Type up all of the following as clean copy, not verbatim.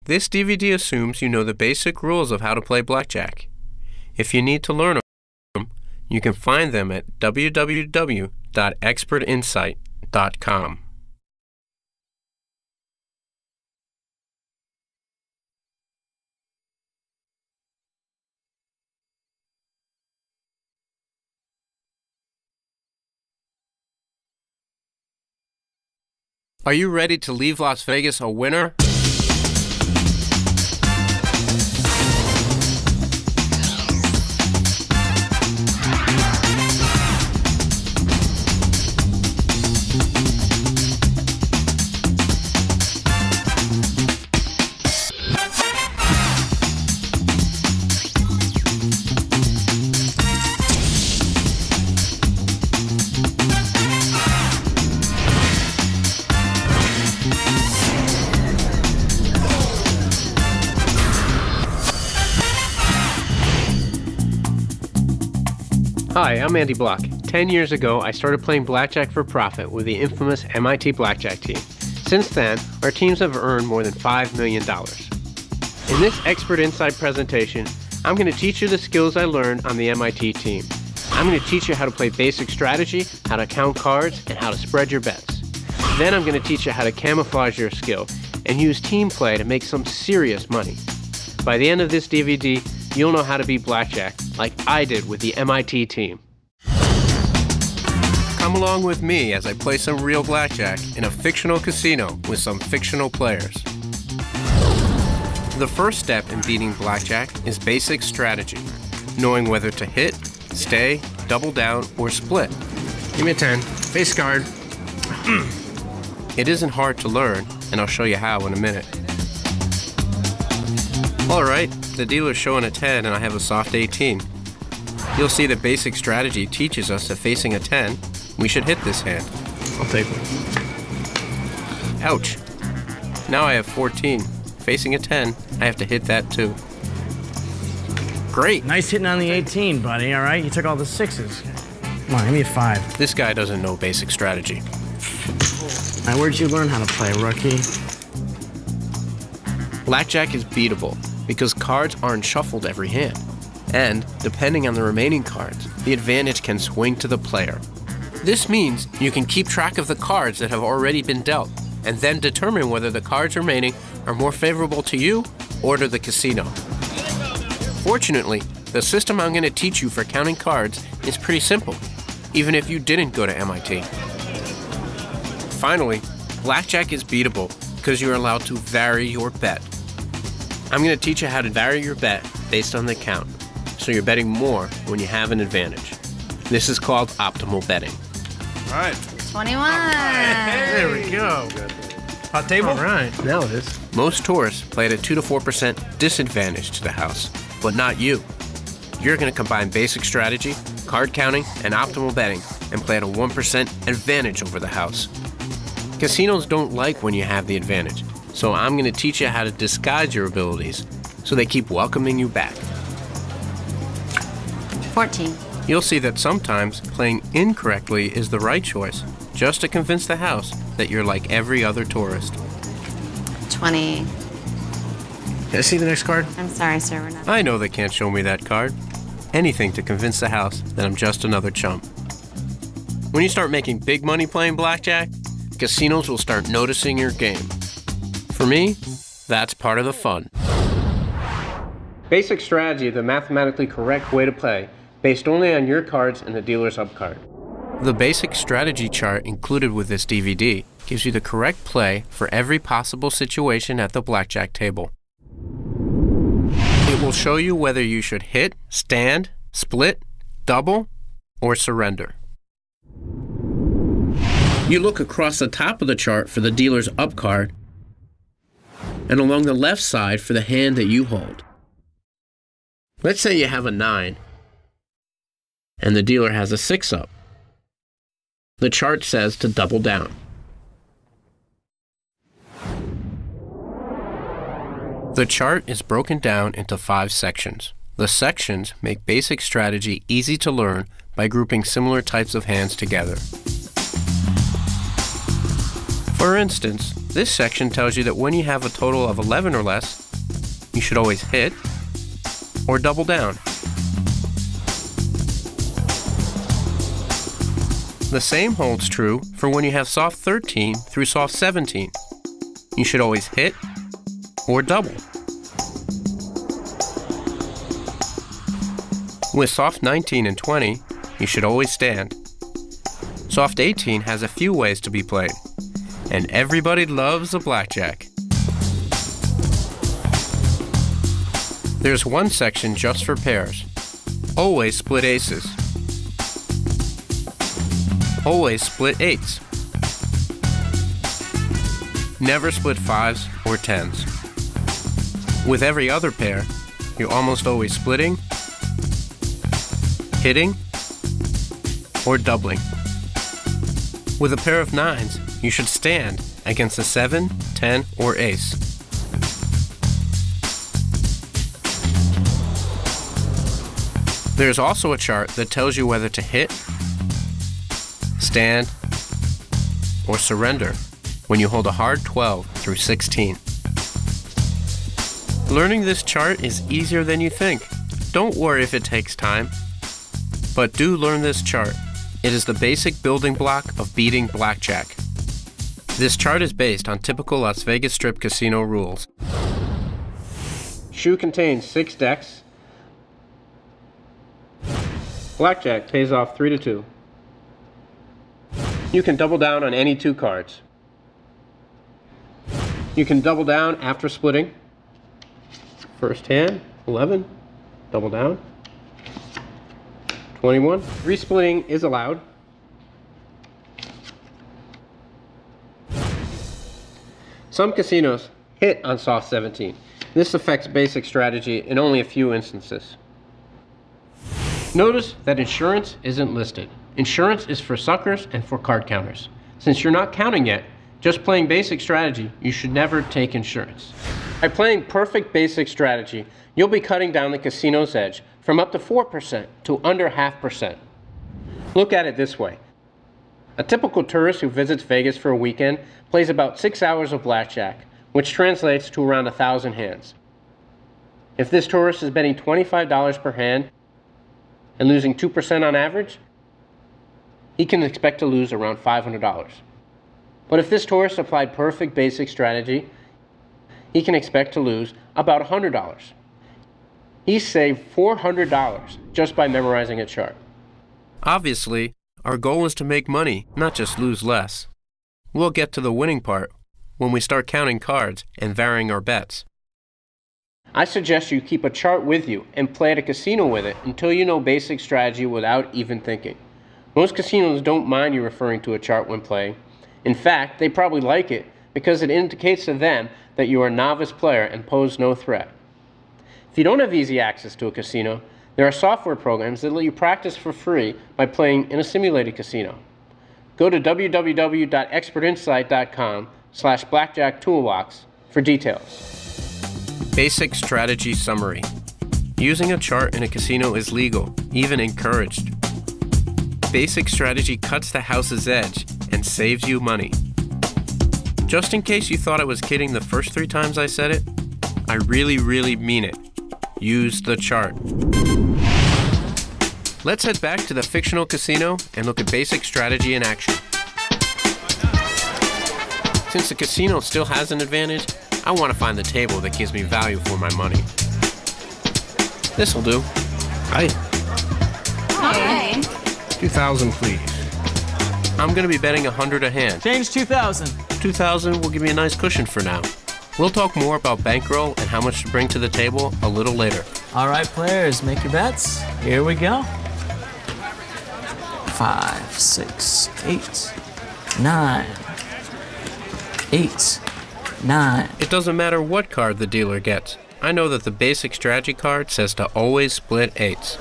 This DVD assumes you know the basic rules of how to play blackjack. If you need to learn them, you can find them at www.expertinsight.com. Are you ready to leave Las Vegas a winner? Hi, I'm Andy Block. 10 years ago, I started playing blackjack for profit with the infamous MIT Blackjack team. Since then, our teams have earned more than $5 million. In this Expert Insight presentation, I'm going to teach you the skills I learned on the MIT team. I'm going to teach you how to play basic strategy, how to count cards, and how to spread your bets. Then I'm going to teach you how to camouflage your skill and use team play to make some serious money. By the end of this DVD, you'll know how to beat blackjack like I did with the MIT team. Come along with me as I play some real blackjack in a fictional casino with some fictional players. The first step in beating blackjack is basic strategy, knowing whether to hit, stay, double down, or split. Give me a 10. Face card. It isn't hard to learn, and I'll show you how in a minute. Alright, the dealer's showing a 10 and I have a soft 18. You'll see that basic strategy teaches us that facing a 10, we should hit this hand. I'll take one. Ouch. Now I have 14. Facing a 10, I have to hit that too. Great. Nice hitting on the 18, buddy, all right? You took all the 6s. Come on, give me a 5. This guy doesn't know basic strategy. Now, where'd you learn how to play, rookie? Blackjack is beatable because cards aren't shuffled every hand. And, depending on the remaining cards, the advantage can swing to the player. This means you can keep track of the cards that have already been dealt, and then determine whether the cards remaining are more favorable to you or to the casino. Fortunately, the system I'm going to teach you for counting cards is pretty simple, even if you didn't go to MIT. Finally, blackjack is beatable because you're allowed to vary your bet. I'm going to teach you how to vary your bet based on the count, so you're betting more when you have an advantage. This is called optimal betting. All right. 21. Hey, there we go. Hot table? All right, now it is. Most tourists play at a 2 to 4% disadvantage to the house, but not you. You're going to combine basic strategy, card counting, and optimal betting and play at a 1% advantage over the house. Casinos don't like when you have the advantage, so I'm going to teach you how to disguise your abilities so they keep welcoming you back. 14. You'll see that sometimes playing incorrectly is the right choice, just to convince the house that you're like every other tourist. 20. Can I see the next card? I'm sorry, sir, we're not. I know they can't show me that card. Anything to convince the house that I'm just another chump. When you start making big money playing blackjack, casinos will start noticing your game. For me, that's part of the fun. Basic strategy is the mathematically correct way to play, based only on your cards and the dealer's up card. The basic strategy chart included with this DVD gives you the correct play for every possible situation at the blackjack table. It will show you whether you should hit, stand, split, double, or surrender. You look across the top of the chart for the dealer's up card and along the left side for the hand that you hold. Let's say you have a 9 and the dealer has a 6 up. The chart says to double down. The chart is broken down into 5 sections. The sections make basic strategy easy to learn by grouping similar types of hands together. For instance, This section tells you that when you have a total of 11 or less, you should always hit or double down. The same holds true for when you have soft 13 through soft 17. You should always hit or double. With soft 19 and 20, you should always stand. Soft 18 has a few ways to be played, and everybody loves a blackjack. There's one section just for pairs. Always split aces. Always split eights. Never split fives or tens. With every other pair, you're almost always splitting, hitting, or doubling. With a pair of nines, you should stand against a 7, 10, or ace. There's also a chart that tells you whether to hit, stand, or surrender when you hold a hard 12 through 16. Learning this chart is easier than you think. Don't worry if it takes time, but do learn this chart. It is the basic building block of beating blackjack. This chart is based on typical Las Vegas Strip casino rules. Shoe contains 6 decks. Blackjack pays off 3 to 2. You can double down on any 2 cards. You can double down after splitting. First hand, 11, double down. 21. Resplitting is allowed. Some casinos hit on soft 17. This affects basic strategy in only a few instances. Notice that insurance isn't listed. Insurance is for suckers and for card counters. Since you're not counting yet, just playing basic strategy, you should never take insurance. By playing perfect basic strategy, you'll be cutting down the casino's edge from up to 4% to under 0.5%. Look at it this way. A typical tourist who visits Vegas for a weekend plays about 6 hours of blackjack, which translates to around 1,000 hands. If this tourist is betting $25 per hand and losing 2% on average, he can expect to lose around $500. But if this tourist applied perfect basic strategy, he can expect to lose about $100. He saved $400 just by memorizing a chart. Obviously, our goal is to make money, not just lose less. We'll get to the winning part when we start counting cards and varying our bets. I suggest you keep a chart with you and play at a casino with it until you know basic strategy without even thinking. Most casinos don't mind you referring to a chart when playing. In fact, they probably like it because it indicates to them that you are a novice player and pose no threat. If you don't have easy access to a casino, there are software programs that let you practice for free by playing in a simulated casino. Go to www.expertinsight.com/blackjacktoolbox for details. Basic strategy summary. Using a chart in a casino is legal, even encouraged. Basic strategy cuts the house's edge and saves you money. Just in case you thought I was kidding the first 3 times I said it, I really mean it. Use the chart. Let's head back to the fictional casino and look at basic strategy in action. Since the casino still has an advantage, I want to find the table that gives me value for my money. This'll do. Hi. Hi. 2,000, please. I'm going to be betting 100 a hand. Change 2,000. 2,000 will give me a nice cushion for now. We'll talk more about bankroll and how much to bring to the table a little later. All right, players, make your bets. Here we go. 5, 6, 8, 9. 8, 9. It doesn't matter what card the dealer gets. I know that the basic strategy card says to always split 8s.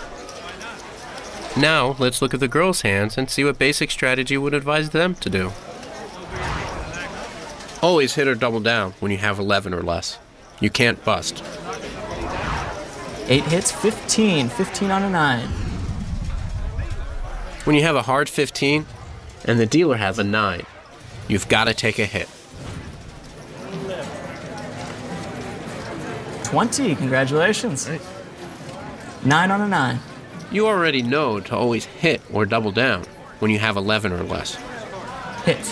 Now, let's look at the girls' hands and see what basic strategy would advise them to do. Always hit or double down when you have 11 or less. You can't bust. 8 hits, 15. 15 on a 9. When you have a hard 15 and the dealer has a 9, you've got to take a hit. 20. Congratulations. 9 on a 9. You already know to always hit or double down when you have 11 or less. Hit.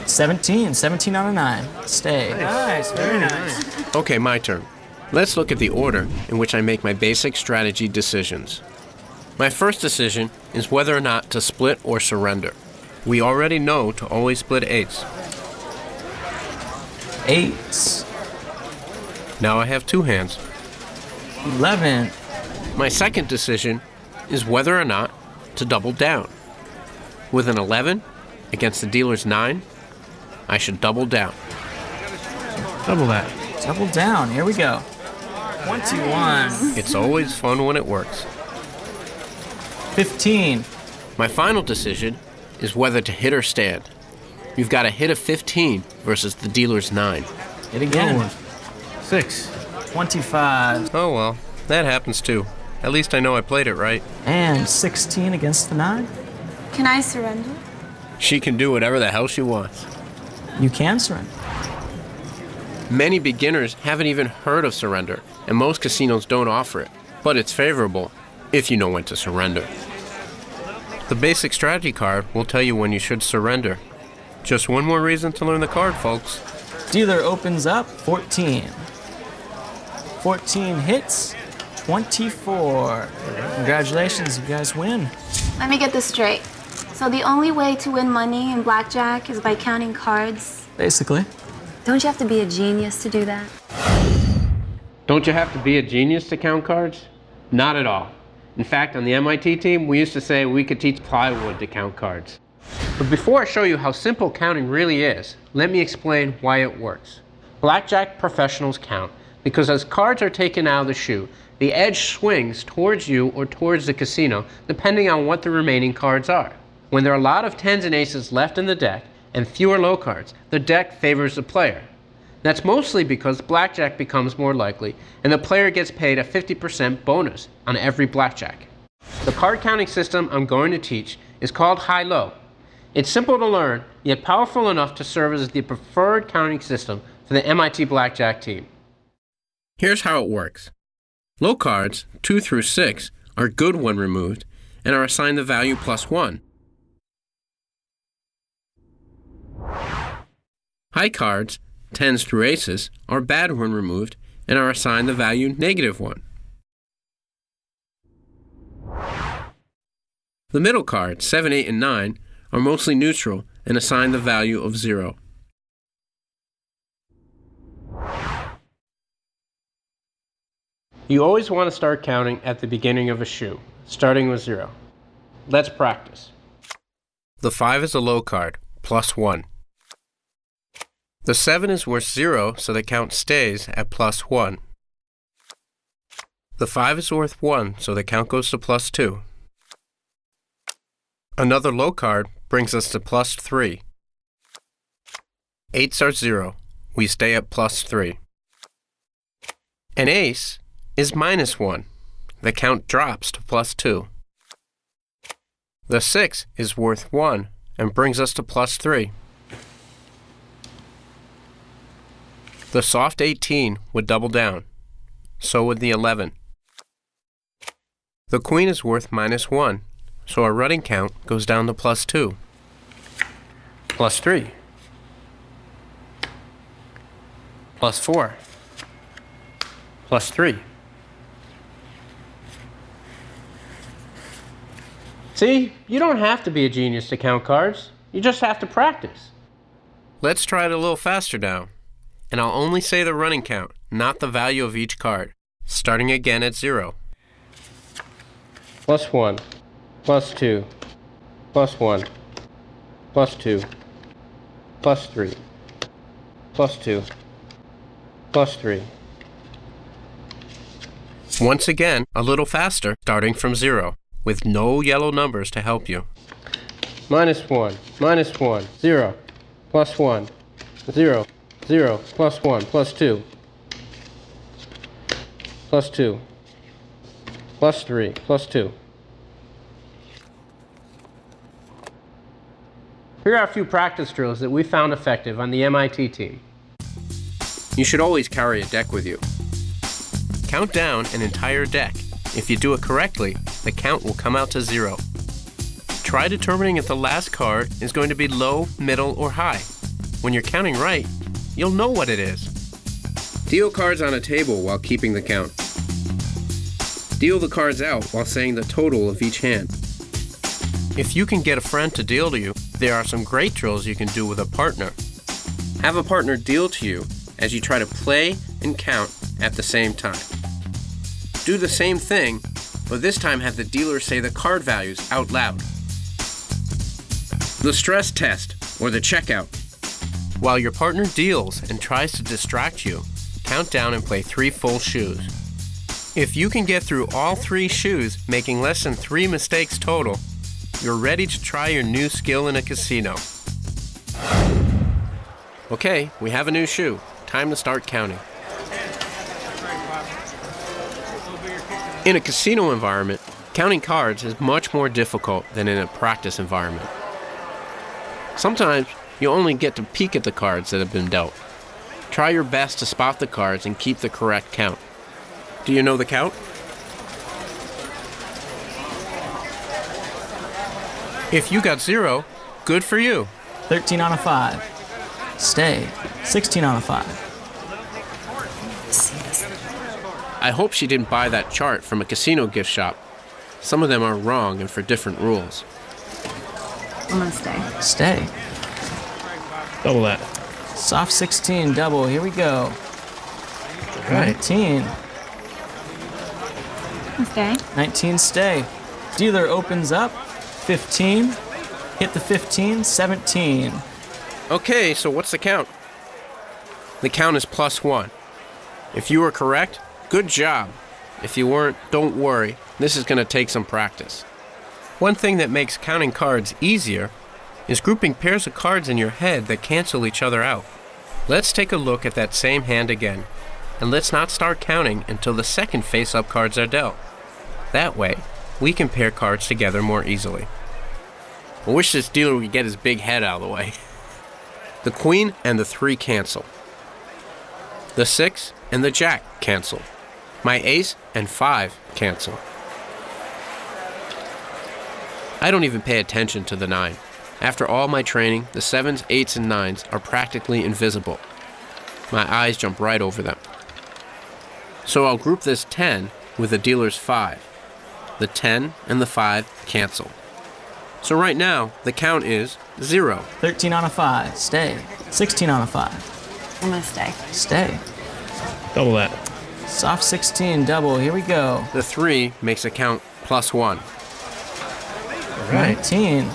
17. 17 on a 9. Stay. Nice, very nice. Okay, my turn. Let's look at the order in which I make my basic strategy decisions. My first decision is whether or not to split or surrender. We already know to always split 8s. 8. Now I have 2 hands. 11. My second decision is whether or not to double down. With an 11 against the dealer's 9, I should double down. Double that. Double down. Here we go. 21. It's always fun when it works. 15. My final decision is whether to hit or stand. You've got a hit of 15 versus the dealer's 9. Hit again. 6. 25. Oh well, that happens too. At least I know I played it right. And 16 against the 9. Can I surrender? She can do whatever the hell she wants. You can surrender. Many beginners haven't even heard of surrender, and most casinos don't offer it. But it's favorable if you know when to surrender. The basic strategy card will tell you when you should surrender. Just one more reason to learn the card, folks. Dealer opens up 14. 14 hits. 24. Congratulations, you guys win. Let me get this straight. So the only way to win money in blackjack is by counting cards? Basically. Don't you have to be a genius to do that? Don't you have to be a genius to count cards? Not at all. In fact, on the MIT team, we used to say we could teach plywood to count cards. But before I show you how simple counting really is, let me explain why it works. Blackjack professionals count because as cards are taken out of the shoe, the edge swings towards you or towards the casino, depending on what the remaining cards are. When there are a lot of 10s and aces left in the deck and fewer low cards, the deck favors the player. That's mostly because blackjack becomes more likely and the player gets paid a 50% bonus on every blackjack. The card counting system I'm going to teach is called high-low. It's simple to learn, yet powerful enough to serve as the preferred counting system for the MIT Blackjack team. Here's how it works. Low cards, 2 through 6, are good when removed and are assigned the value +1. High cards, 10s through aces, are bad when removed and are assigned the value -1. The middle cards, 7, 8, and 9, are mostly neutral and assigned the value of 0. You always want to start counting at the beginning of a shoe, starting with 0. Let's practice. The 5 is a low card, +1. The 7 is worth 0, so the count stays at +1. The 5 is worth 1, so the count goes to +2. Another low card brings us to +3. 8s are 0. We stay at +3. An ace is -1. The count drops to +2. The 6 is worth 1 and brings us to +3. The soft 18 would double down. So would the 11. The queen is worth -1, so our running count goes down to +2. +3. +4. +3. See, you don't have to be a genius to count cards. You just have to practice. Let's try it a little faster now. And I'll only say the running count, not the value of each card, starting again at 0. +1, +2, +1, +2, +3, +2, +3. Once again, a little faster, starting from 0, with no yellow numbers to help you. -1, -1, 0, +1, 0, 0, +1, +2, +2, +3, +2. Here are a few practice drills that we found effective on the MIT team. You should always carry a deck with you. Count down an entire deck. If you do it correctly, the count will come out to 0. Try determining if the last card is going to be low, middle, or high. When you're counting right, you'll know what it is. Deal cards on a table while keeping the count. Deal the cards out while saying the total of each hand. If you can get a friend to deal to you, there are some great drills you can do with a partner. Have a partner deal to you as you try to play and count at the same time. Do the same thing, but this time have the dealer say the card values out loud. The stress test, or the checkout. While your partner deals and tries to distract you, count down and play 3 full shoes. If you can get through all 3 shoes, making less than 3 mistakes total, you're ready to try your new skill in a casino. Okay, we have a new shoe. Time to start counting. In a casino environment, counting cards is much more difficult than in a practice environment. Sometimes you only get to peek at the cards that have been dealt. Try your best to spot the cards and keep the correct count. Do you know the count? If you got 0, good for you. 13 on a 5. Stay. 16 on a 5. I hope she didn't buy that chart from a casino gift shop. Some of them are wrong and for different rules. I'm gonna stay. Stay. Double that. Soft 16, double. Here we go. Right. 19. Okay. 19, stay. Dealer opens up. 15. Hit the 15, 17. Okay, so what's the count? The count is +1. If you were correct, good job. If you weren't, don't worry. This is going to take some practice. One thing that makes counting cards easier is grouping pairs of cards in your head that cancel each other out. Let's take a look at that same hand again, and let's not start counting until the second face-up cards are dealt. That way, we can pair cards together more easily. I wish this dealer would get his big head out of the way. The queen and the 3 cancel. The 6 and the jack cancel. My ace and 5 cancel. I don't even pay attention to the 9. After all my training, the 7s, 8s, and 9s are practically invisible. My eyes jump right over them. So I'll group this 10 with the dealer's 5. The 10 and the 5 cancel. So right now, the count is 0. 13 on a 5. Stay. 16 on a 5. I'm gonna stay. Stay. Double that. Soft 16, double. Here we go. The 3 makes the count +1. Right. 19.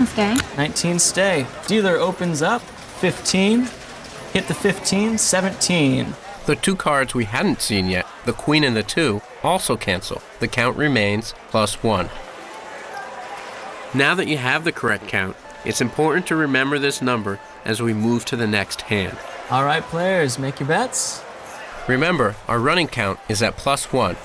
Okay. 19, stay. Dealer opens up. 15. Hit the 15, 17. The 2 cards we hadn't seen yet, the queen and the 2, also cancel. The count remains +1. Now that you have the correct count, it's important to remember this number as we move to the next hand. All right, players, make your bets. Remember, our running count is at +1.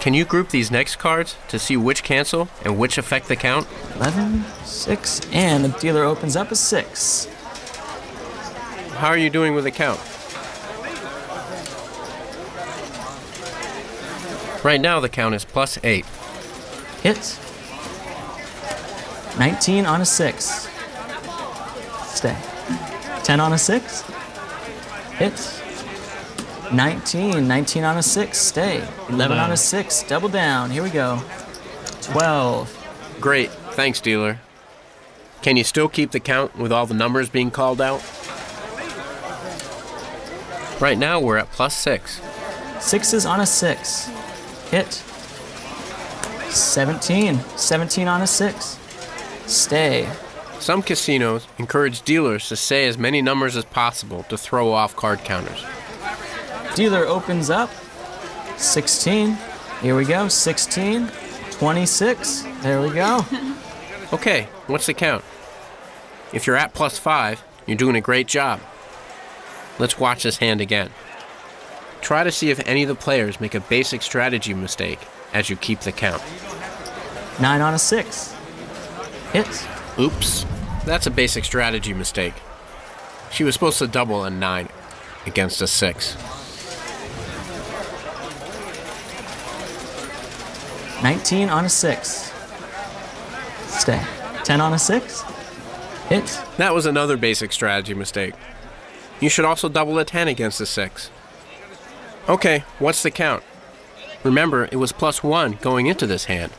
Can you group these next cards to see which cancel and which affect the count? 11, 6, and the dealer opens up a 6. How are you doing with the count? Right now the count is +8. Hit. 19 on a 6. Stay. 10 on a 6. Hit. 19. 19 on a 6. Stay. 11 on a 6. Double down. Here we go. 12. Great, thanks dealer. Can you still keep the count with all the numbers being called out? Right now we're at +6. 6s on a 6. Hit. 17. 17 on a 6. Stay. Some casinos encourage dealers to say as many numbers as possible to throw off card counters. Dealer opens up. 16. Here we go. 16. 26. There we go. Okay, what's the count? If you're at +5, you're doing a great job. Let's watch this hand again. Try to see if any of the players make a basic strategy mistake as you keep the count. 9 on a 6. Hit. Oops, that's a basic strategy mistake. She was supposed to double a 9 against a 6. 19 on a 6. Stay. 10 on a 6. Hit. That was another basic strategy mistake. You should also double a 10 against a 6. Okay, what's the count? Remember, it was +1 going into this hand.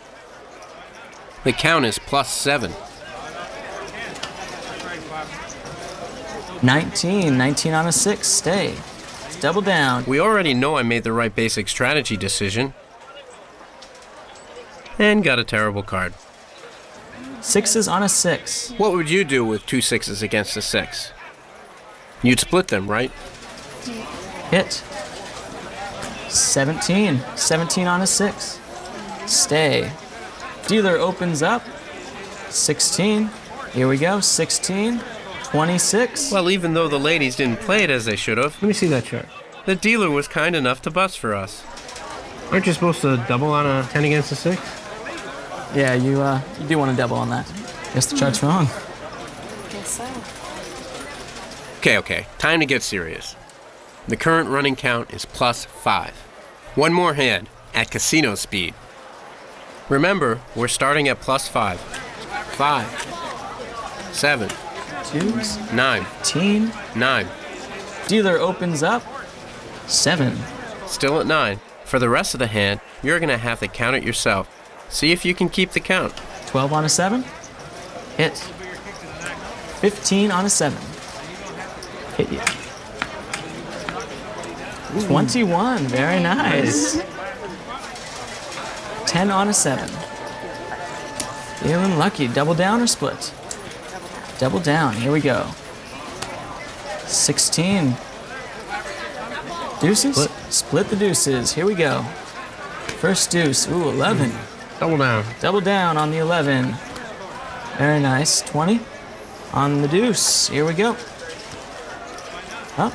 The count is +7. 19. 19 on a 6. Stay. It's double down. We already know I made the right basic strategy decision. And got a terrible card. 6s on a 6. What would you do with 2 6s against a 6? You'd split them, right? Hit. 17. 17 on a 6. Stay. Dealer opens up. 16. Here we go. 16. 26. Well, even though the ladies didn't play it as they should have, Let me see that chart. the dealer was kind enough to bust for us. Aren't you supposed to double on a 10 against a 6? Yeah, you do want to double on that. Guess the chart's wrong. Guess so. Okay, time to get serious. The current running count is +5. One more hand at casino speed. Remember, we're starting at +5. 5, 7, 2s. 9, 18. 9. Dealer opens up. 7. Still at 9. For the rest of the hand, you're going to have to count it yourself. See if you can keep the count. 12 on a 7. Hit. 15 on a 7. Hit you. 21. Very nice. 10 on a 7. Feeling lucky. Double down or split? Double down. Here we go. 16. Deuces? Split the deuces. Here we go. First deuce. Ooh, 11. Double down. Double down on the 11. Very nice. 20 on the deuce. Here we go. Up.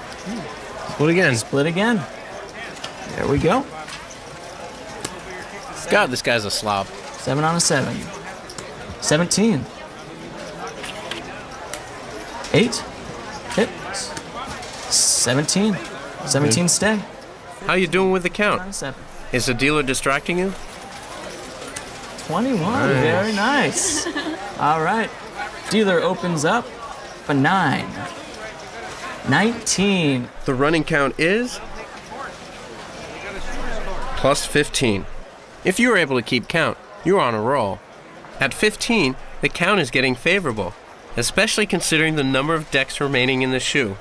Split again. Split again. There we go. God, this guy's a slob. 7 on a 7. 17. 8. Hit. 17. 17 stay. How you doing with the 7 count? on a 7. Is the dealer distracting you? 21. Very nice. All right. Dealer opens up for 9. 19. The running count is +15. If you were able to keep count, you're on a roll. At 15, the count is getting favorable, especially considering the number of decks remaining in the shoe.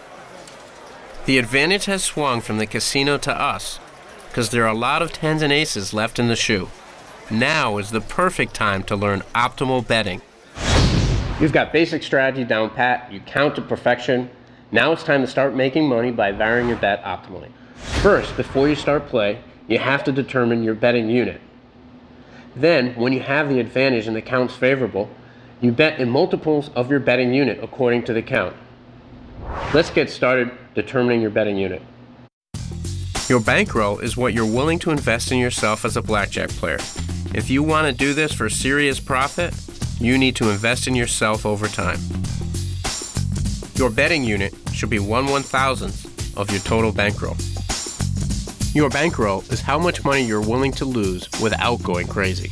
The advantage has swung from the casino to us, because there are a lot of 10s and aces left in the shoe. Now is the perfect time to learn optimal betting. You've got basic strategy down pat, you count to perfection. Now it's time to start making money by varying your bet optimally. First, before you start play, you have to determine your betting unit. Then, when you have the advantage and the count's favorable, you bet in multiples of your betting unit according to the count. Let's get started determining your betting unit. Your bankroll is what you're willing to invest in yourself as a blackjack player. If you want to do this for serious profit, you need to invest in yourself over time. Your betting unit should be 1/1000th of your total bankroll. Your bankroll is how much money you're willing to lose without going crazy.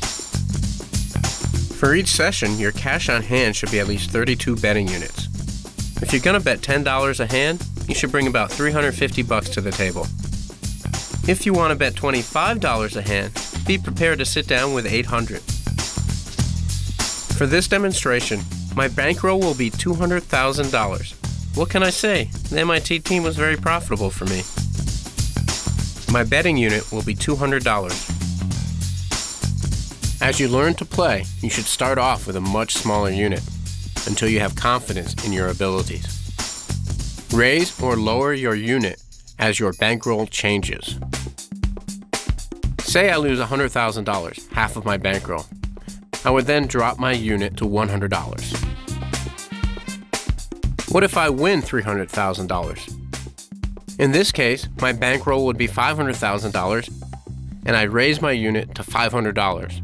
For each session, your cash on hand should be at least 32 betting units. If you're gonna bet $10 a hand, you should bring about $350 to the table. If you want to bet $25 a hand, be prepared to sit down with 800. For this demonstration, my bankroll will be $200,000. What can I say? The MIT team was very profitable for me. My betting unit will be $200. As you learn to play, you should start off with a much smaller unit until you have confidence in your abilities. Raise or lower your unit as your bankroll changes. Say I lose $100,000, half of my bankroll. I would then drop my unit to $100. What if I win $300,000? In this case, my bankroll would be $500,000, and I'd raise my unit to $500.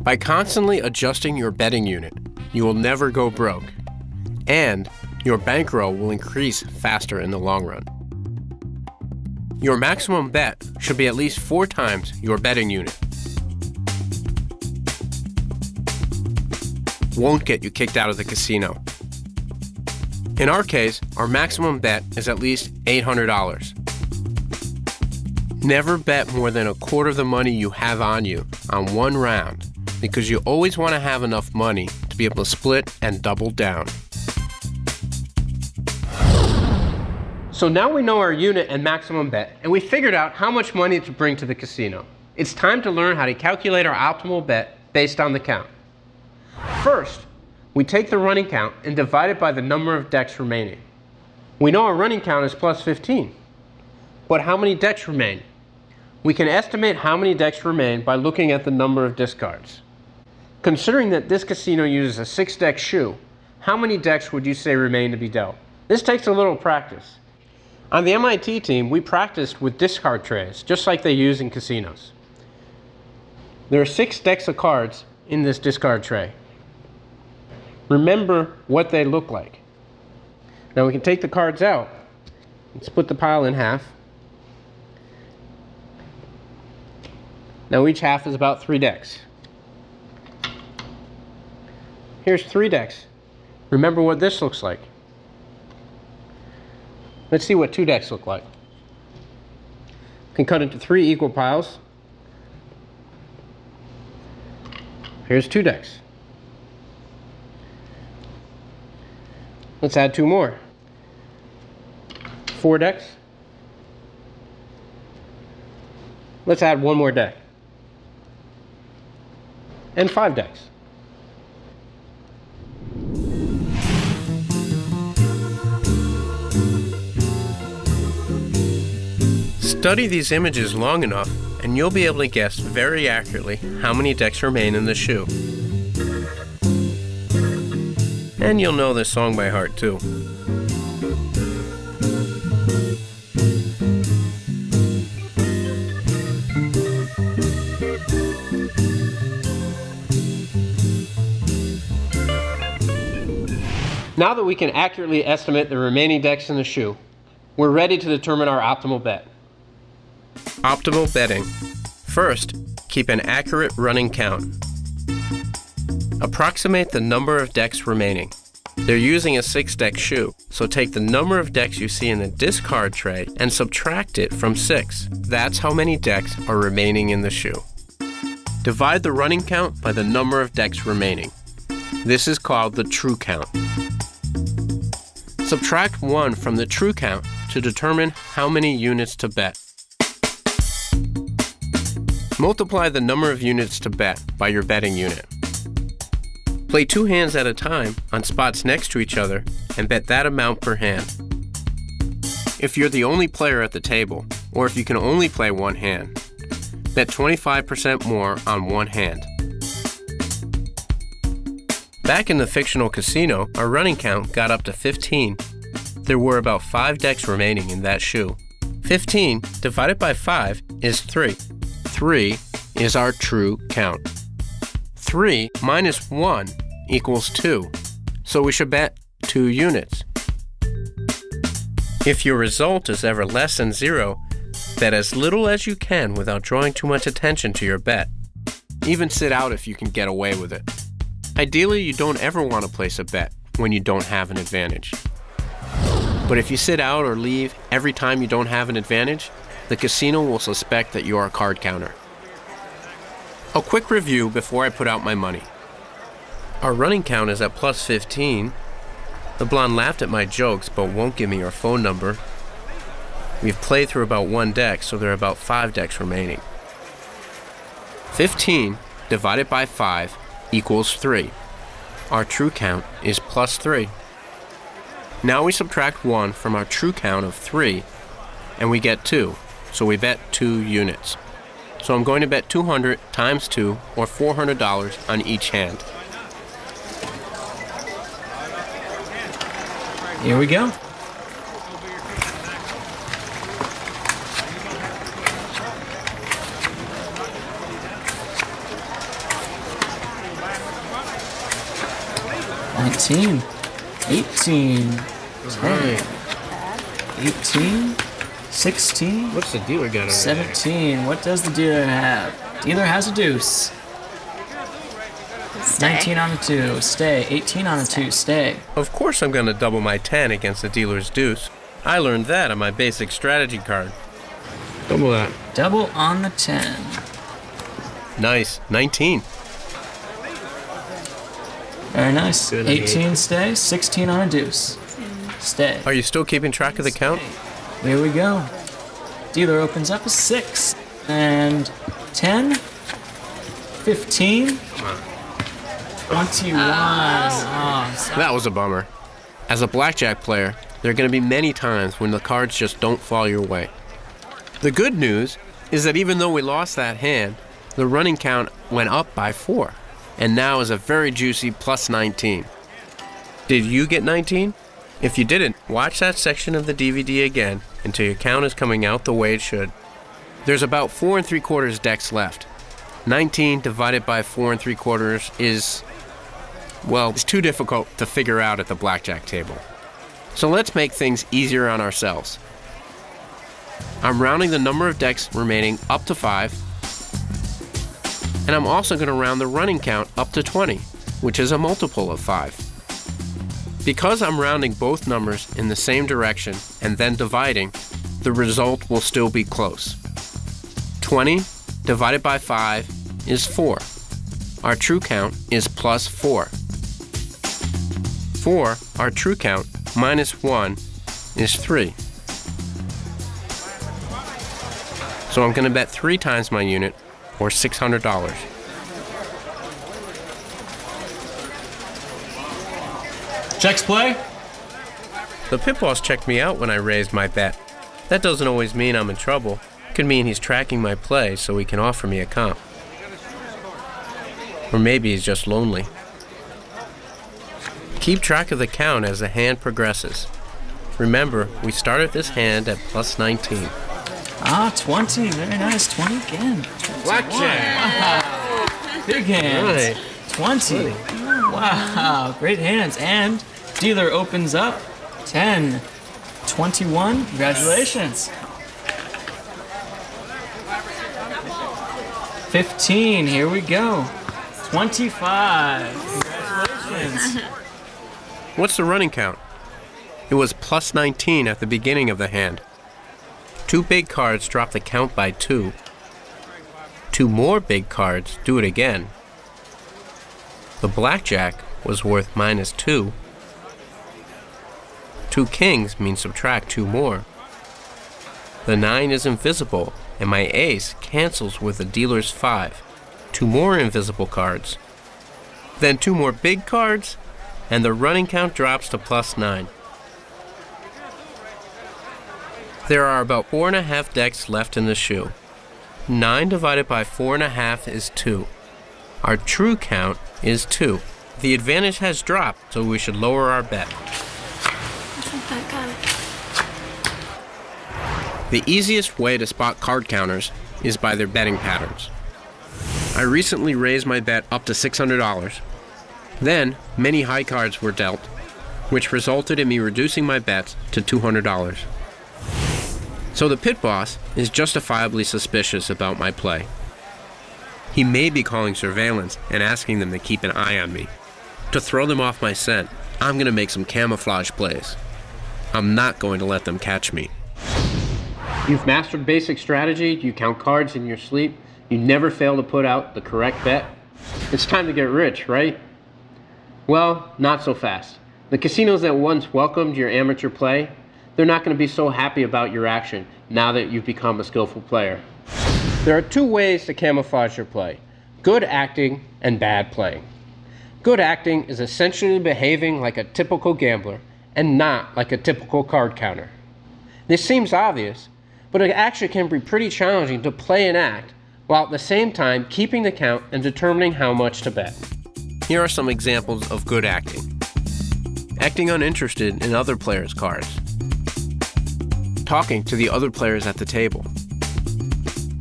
By constantly adjusting your betting unit, you will never go broke. and your bankroll will increase faster in the long run. Your maximum bet should be at least 4 times your betting unit. Won't get you kicked out of the casino. In our case, our maximum bet is at least $800. Never bet more than a quarter of the money you have on you on one round, because you always want to have enough money to be able to split and double down. So now we know our unit and maximum bet, and we figured out how much money to bring to the casino. It's time to learn how to calculate our optimal bet based on the count. First, we take the running count and divide it by the number of decks remaining. We know our running count is plus 15, but how many decks remain? We can estimate how many decks remain by looking at the number of discards. Considering that this casino uses a 6-deck shoe, how many decks would you say remain to be dealt? This takes a little practice. On the MIT team, we practiced with discard trays, just like they use in casinos. There are 6 decks of cards in this discard tray. Remember what they look like. Now we can take the cards out and split the pile in half. Now each half is about 3 decks. Here's 3 decks. Remember what this looks like. Let's see what 2 decks look like. We can cut into 3 equal piles. Here's 2 decks. Let's add 2 more. 4 decks. Let's add 1 more deck. And 5 decks. Study these images long enough and you'll be able to guess very accurately how many decks remain in the shoe. And you'll know this song by heart too. Now that we can accurately estimate the remaining decks in the shoe, we're ready to determine our optimal bet. Optimal betting. First, keep an accurate running count. Approximate the number of decks remaining. They're using a 6-deck shoe, so take the number of decks you see in the discard tray and subtract it from 6. That's how many decks are remaining in the shoe. Divide the running count by the number of decks remaining. This is called the true count. Subtract 1 from the true count to determine how many units to bet. Multiply the number of units to bet by your betting unit. Play 2 hands at a time on spots next to each other and bet that amount per hand. If you're the only player at the table, or if you can only play 1 hand, bet 25% more on 1 hand. Back in the fictional casino, our running count got up to 15. There were about 5 decks remaining in that shoe. 15 divided by 5 is 3. 3 is our true count. 3 minus 1 equals 2, so we should bet 2 units. If your result is ever less than 0, bet as little as you can without drawing too much attention to your bet. Even sit out if you can get away with it. Ideally, you don't ever want to place a bet when you don't have an advantage. But if you sit out or leave every time you don't have an advantage, the casino will suspect that you are a card counter. A quick review before I put out my money. Our running count is at plus 15. The blonde laughed at my jokes but won't give me her phone number. We've played through about 1 deck, so there are about 5 decks remaining. 15 divided by 5 equals 3. Our true count is plus 3. Now we subtract 1 from our true count of 3, and we get 2, so we bet 2 units. So I'm going to bet 200 times 2, or $400 on each hand. Here we go. $19. 18, 10, Right. 18, 16, What's the dealer got over 17. What does the dealer have? Dealer has a deuce. Stay. 19 on a 2, stay. 18 on a 2, stay. Of course I'm going to double my 10 against the dealer's deuce. I learned that on my basic strategy card. there? Double that. Double on the 10. Nice. 19. Very nice. Good 18, stay. 16 on a deuce. Stay. Are you still keeping track of the count? Here we go. Dealer opens up a 6. And 10, 15, 21. Oh, That was a bummer. As a blackjack player, there are going to be many times when the cards just don't fall your way. The good news is that even though we lost that hand, the running count went up by 4, and now is a very juicy plus 19. Did you get 19? If you didn't, watch that section of the DVD again until your count is coming out the way it should. There's about 4 3/4 decks left. 19 divided by 4 3/4 is, well, it's too difficult to figure out at the blackjack table. So let's make things easier on ourselves. I'm rounding the number of decks remaining up to 5, and I'm also going to round the running count up to 20, which is a multiple of 5. Because I'm rounding both numbers in the same direction and then dividing, the result will still be close. 20 divided by 5 is 4. Our true count is plus 4. 4, our true count, minus 1 is 3. So I'm going to bet 3 times my unit, or $600. checks play. The pit boss checked me out when I raised my bet. That doesn't always mean I'm in trouble. It could mean he's tracking my play so he can offer me a comp. Or maybe he's just lonely. Keep track of the count as the hand progresses. Remember, we started this hand at plus 19. 20. Very nice. 20 again. Blackjack! Wow. Big hands. Right. 20. Wow. Great hands. And dealer opens up 10. 21. Congratulations. 15. Here we go. 25. Congratulations. What's the running count? It was plus 19 at the beginning of the hand. 2 big cards drop the count by 2. 2 more big cards do it again. The blackjack was worth minus 2. 2 kings means subtract 2 more. The 9 is invisible, and my ace cancels with the dealer's 5. 2 more invisible cards. Then 2 more big cards, and the running count drops to plus 9. There are about 4.5 decks left in the shoe. 9 divided by 4.5 is 2. Our true count is 2. The advantage has dropped, so we should lower our bet. The easiest way to spot card counters is by their betting patterns. I recently raised my bet up to $600. Then, many high cards were dealt, which resulted in me reducing my bets to $200. So the pit boss is justifiably suspicious about my play. He may be calling surveillance and asking them to keep an eye on me. To throw them off my scent, I'm going to make some camouflage plays. I'm not going to let them catch me. You've mastered basic strategy, you count cards in your sleep, you never fail to put out the correct bet. It's time to get rich, right? Well, not so fast. The casinos that once welcomed your amateur play, they're not going to be so happy about your action now that you've become a skillful player. There are 2 ways to camouflage your play: good acting and bad playing. Good acting is essentially behaving like a typical gambler and not like a typical card counter. This seems obvious, but it actually can be pretty challenging to play and act while at the same time keeping the count and determining how much to bet. Here are some examples of good acting. Acting uninterested in other players' cards. Talking to the other players at the table.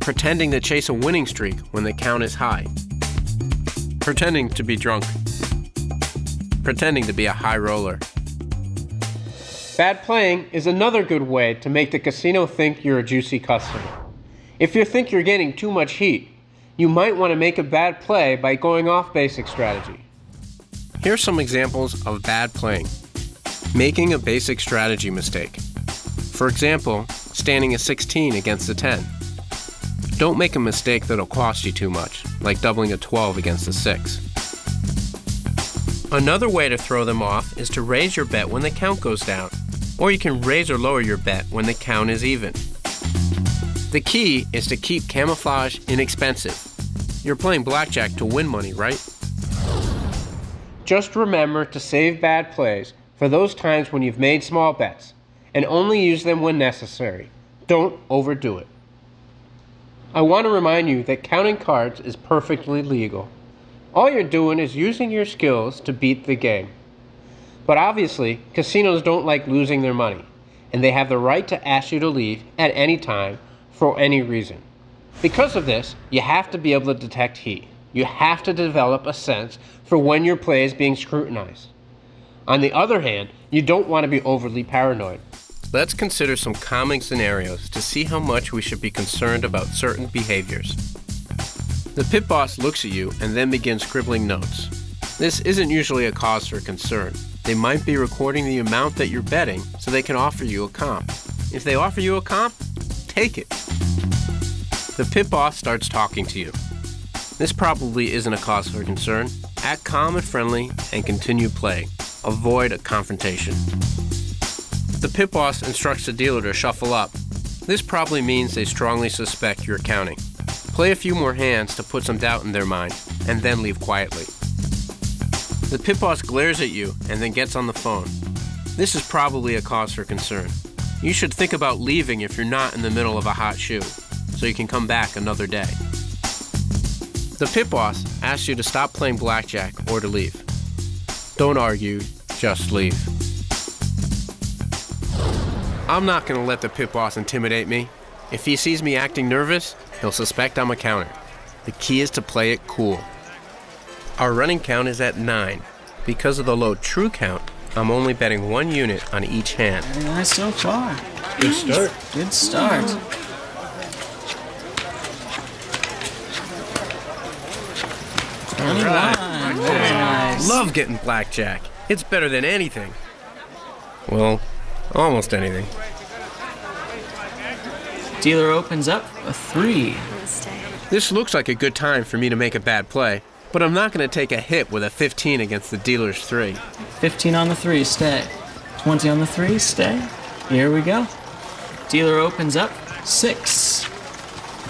Pretending to chase a winning streak when the count is high. Pretending to be drunk. Pretending to be a high roller. Bad playing is another good way to make the casino think you're a juicy customer. If you think you're getting too much heat, you might want to make a bad play by going off basic strategy. Here's some examples of bad playing. Making a basic strategy mistake. For example, standing a 16 against a 10. Don't make a mistake that'll cost you too much, like doubling a 12 against a 6. Another way to throw them off is to raise your bet when the count goes down, or you can raise or lower your bet when the count is even. The key is to keep camouflage inexpensive. You're playing blackjack to win money, right? Just remember to save bad plays for those times when you've made small bets, and only use them when necessary. Don't overdo it. I want to remind you that counting cards is perfectly legal. All you're doing is using your skills to beat the game. But obviously, casinos don't like losing their money, and they have the right to ask you to leave at any time for any reason. Because of this, you have to be able to detect heat. You have to develop a sense for when your play is being scrutinized. On the other hand, you don't want to be overly paranoid. Let's consider some common scenarios to see how much we should be concerned about certain behaviors. The pit boss looks at you and then begins scribbling notes. This isn't usually a cause for concern. They might be recording the amount that you're betting so they can offer you a comp. If they offer you a comp, take it. The pit boss starts talking to you. This probably isn't a cause for concern. Act calm and friendly and continue playing. Avoid a confrontation. The pit boss instructs the dealer to shuffle up. This probably means they strongly suspect you're counting. Play a few more hands to put some doubt in their mind, and then leave quietly. The pit boss glares at you and then gets on the phone. This is probably a cause for concern. You should think about leaving if you're not in the middle of a hot shoe, so you can come back another day. The pit boss asks you to stop playing blackjack or to leave. Don't argue, just leave. I'm not going to let the pit boss intimidate me. If he sees me acting nervous, he'll suspect I'm a counter. The key is to play it cool. Our running count is at 9. Because of the low true count, I'm only betting 1 unit on each hand. Very nice so far. Good start. Good start. Right. Very nice. Love getting blackjack. It's better than anything. Well, almost anything. Dealer opens up a 3. This looks like a good time for me to make a bad play, but I'm not going to take a hit with a 15 against the dealer's 3. 15 on the 3, stay. 20 on the 3, stay. Here we go. Dealer opens up 6.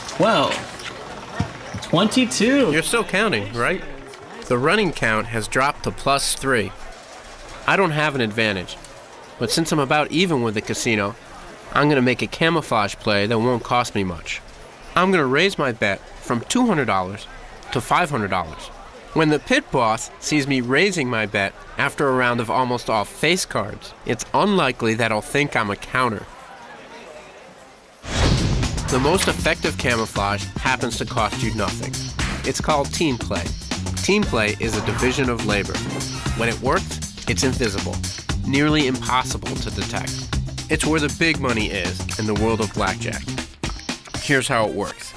12. 22. You're still counting, right? The running count has dropped to +3. I don't have an advantage, but since I'm about even with the casino, I'm going to make a camouflage play that won't cost me much. I'm going to raise my bet from $200 to $500. When the pit boss sees me raising my bet after a round of almost all face cards, it's unlikely that I'll think I'm a counter. The most effective camouflage happens to cost you nothing. It's called team play. Team play is a division of labor. When it works, it's invisible, nearly impossible to detect. It's where the big money is in the world of blackjack. Here's how it works.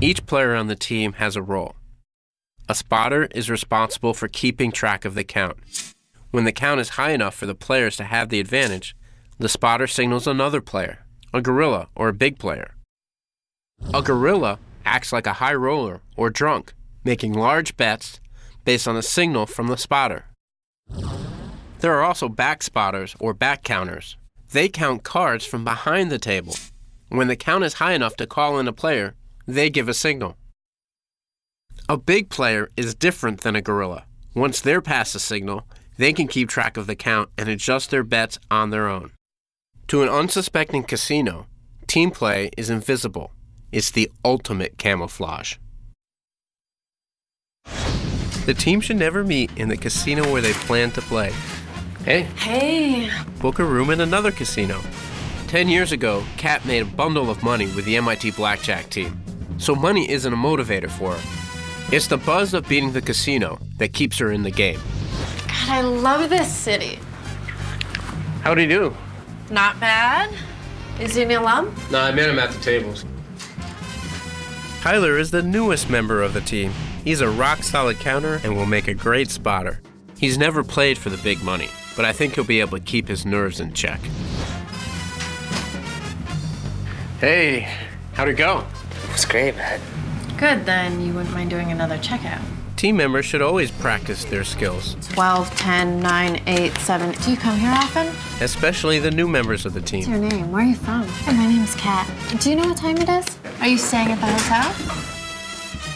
Each player on the team has a role. A spotter is responsible for keeping track of the count. When the count is high enough for the players to have the advantage, the spotter signals another player, a gorilla or a big player. A gorilla acts like a high roller or drunk, making large bets based on a signal from the spotter. There are also back spotters or back counters. They count cards from behind the table. When the count is high enough to call in a player, they give a signal. A big player is different than a gorilla. Once they're past the signal, they can keep track of the count and adjust their bets on their own. To an unsuspecting casino, team play is invisible. It's the ultimate camouflage. The team should never meet in the casino where they plan to play. Hey, book a room in another casino. 10 years ago, Kat made a bundle of money with the MIT Blackjack team. So money isn't a motivator for her. It's the buzz of beating the casino that keeps her in the game. God, I love this city. How'd he do? Not bad. Is he an alum? No, I met him at the tables. Tyler is the newest member of the team. He's a rock-solid counter and will make a great spotter. He's never played for the big money, but I think he'll be able to keep his nerves in check. Hey, how'd it go? It was great, man. Good, then you wouldn't mind doing another checkout. Team members should always practice their skills, 12, 10, 9, 8, 7. Do you come here often? especially the new members of the What's your team. name? Where are you from? Hi, my name's Kat. Do you know what time it is? Are you staying at the hotel?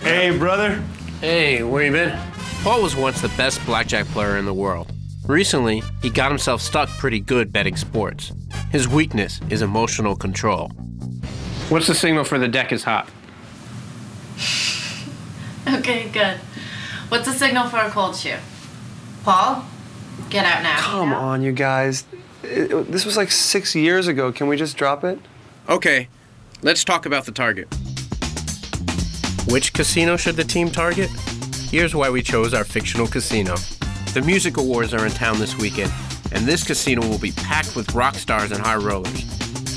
Hey, brother. Hey, where you been? Paul was once the best blackjack player in the world. Recently, he got himself stuck pretty good betting sports. His weakness is emotional control. What's the signal for the deck is hot? Okay, good. What's the signal for a cold shoe? Paul, get out now. Come on, you guys. This was like 6 years ago. Can we just drop it? Okay, let's talk about the target. Which casino should the team target? Here's why we chose our fictional casino. The music awards are in town this weekend, and this casino will be packed with rock stars and high rollers.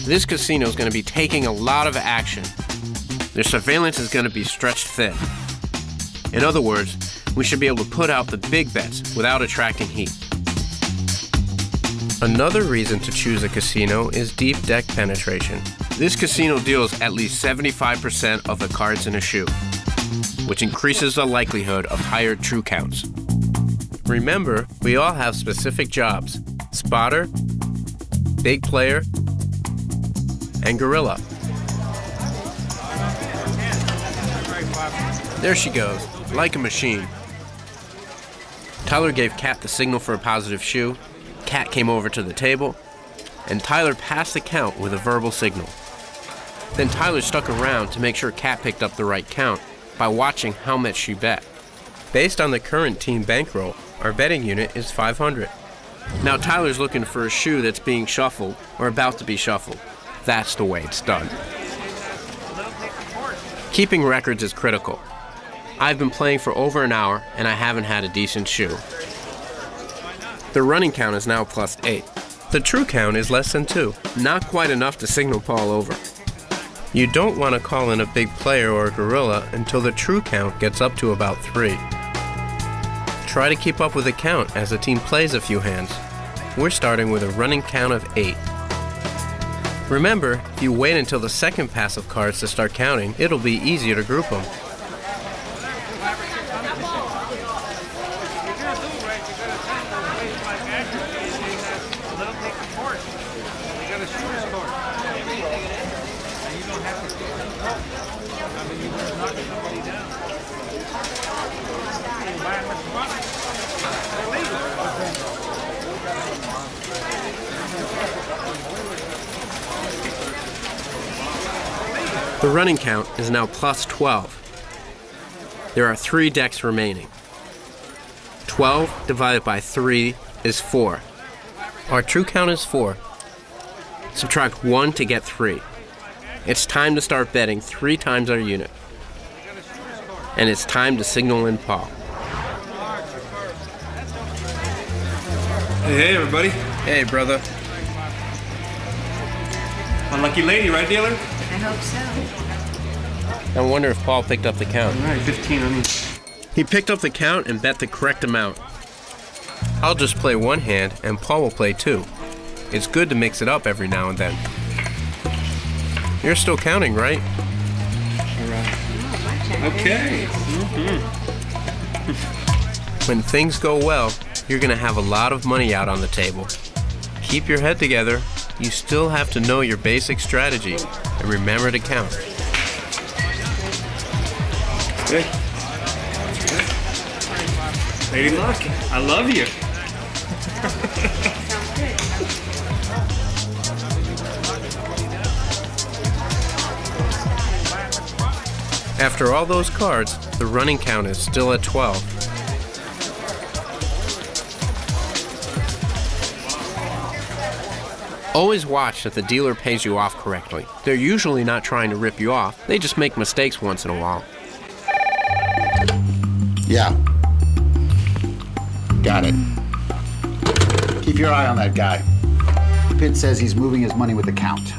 This casino is going to be taking a lot of action. Their surveillance is going to be stretched thin. In other words, we should be able to put out the big bets without attracting heat. Another reason to choose a casino is deep deck penetration. This casino deals at least 75% of the cards in a shoe, which increases the likelihood of higher true counts. Remember, we all have specific jobs: spotter, big player, and gorilla. There she goes, like a machine. Tyler gave Kat the signal for a positive shoe. Kat came over to the table, and Tyler passed the count with a verbal signal. Then Tyler stuck around to make sure Kat picked up the right count by watching how much she bet. Based on the current team bankroll, our betting unit is 500. Now Tyler's looking for a shoe that's being shuffled or about to be shuffled. That's the way it's done. Keeping records is critical. I've been playing for over an hour and I haven't had a decent shoe. The running count is now +8. The true count is less than 2, not quite enough to signal Paul over. You don't want to call in a big player or a gorilla until the true count gets up to about 3. Try to keep up with the count as the team plays a few hands. We're starting with a running count of 8. Remember, if you wait until the second pass of cards to start counting, it'll be easier to group them. The running count is now +12. There are 3 decks remaining. 12 divided by 3 is 4. Our true count is 4. Subtract 1 to get 3. It's time to start betting 3 times our unit. And it's time to signal in Paul. Hey, everybody. Hey, brother. Unlucky lady, right, dealer? I hope so. I wonder if Paul picked up the count. All right, 15 on me. He picked up the count and bet the correct amount. I'll just play one hand and Paul will play 2. It's good to mix it up every now and then. You're still counting, right? All right. Okay. When things go well, you're gonna have a lot of money out on the table. Keep your head together. You still have to know your basic strategy and remember to count. Hey. Lady Luck, I love you. After all those cards, the running count is still at 12. Always watch that the dealer pays you off correctly. They're usually not trying to rip you off. They just make mistakes once in a while. Yeah. Got it. Keep your eye on that guy. Pitt says he's moving his money with the count.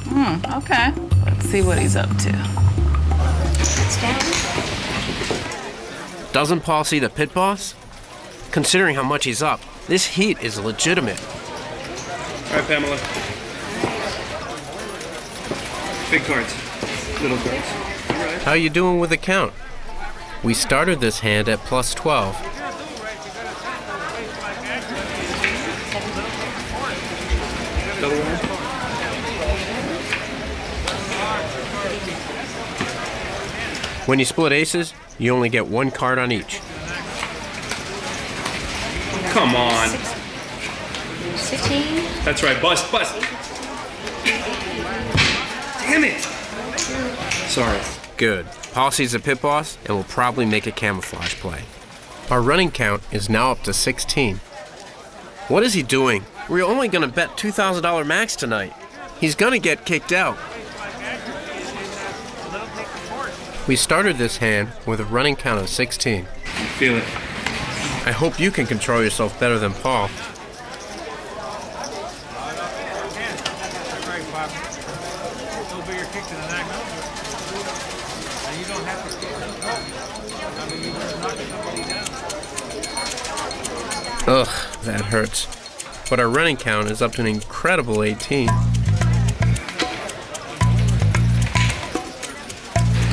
Okay. Let's see what he's up to. Doesn't Paul see the pit boss? Considering how much he's up, this heat is legitimate. All right, Pamela. Big cards, little cards. How you doing with the count? We started this hand at plus 12. Double one. When you split aces, you only get one card on each. Come on. 16. That's right, bust. Damn it. Sorry. Good. Paul sees the pit boss and will probably make a camouflage play. Our running count is now up to 16. What is he doing? We're only going to bet $2,000 max tonight. He's going to get kicked out. We started this hand with a running count of 16. Feel it. I hope you can control yourself better than Paul. Ugh, that hurts. But our running count is up to an incredible 18.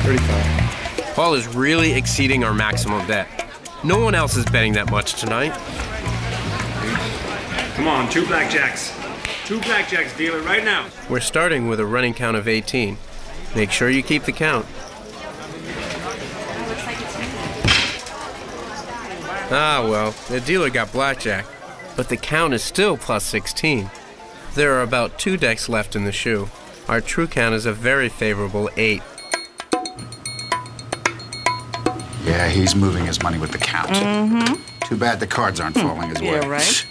35. Paul is really exceeding our maximum bet. No one else is betting that much tonight. Come on, 2 blackjacks. 2 blackjacks, dealer, right now. We're starting with a running count of 18. Make sure you keep the count. Ah, well, the dealer got blackjack, but the count is still plus 16. There are about 2 decks left in the shoe. Our true count is a very favorable 8. Yeah, he's moving his money with the count. Too bad the cards aren't falling his way. Yeah, right.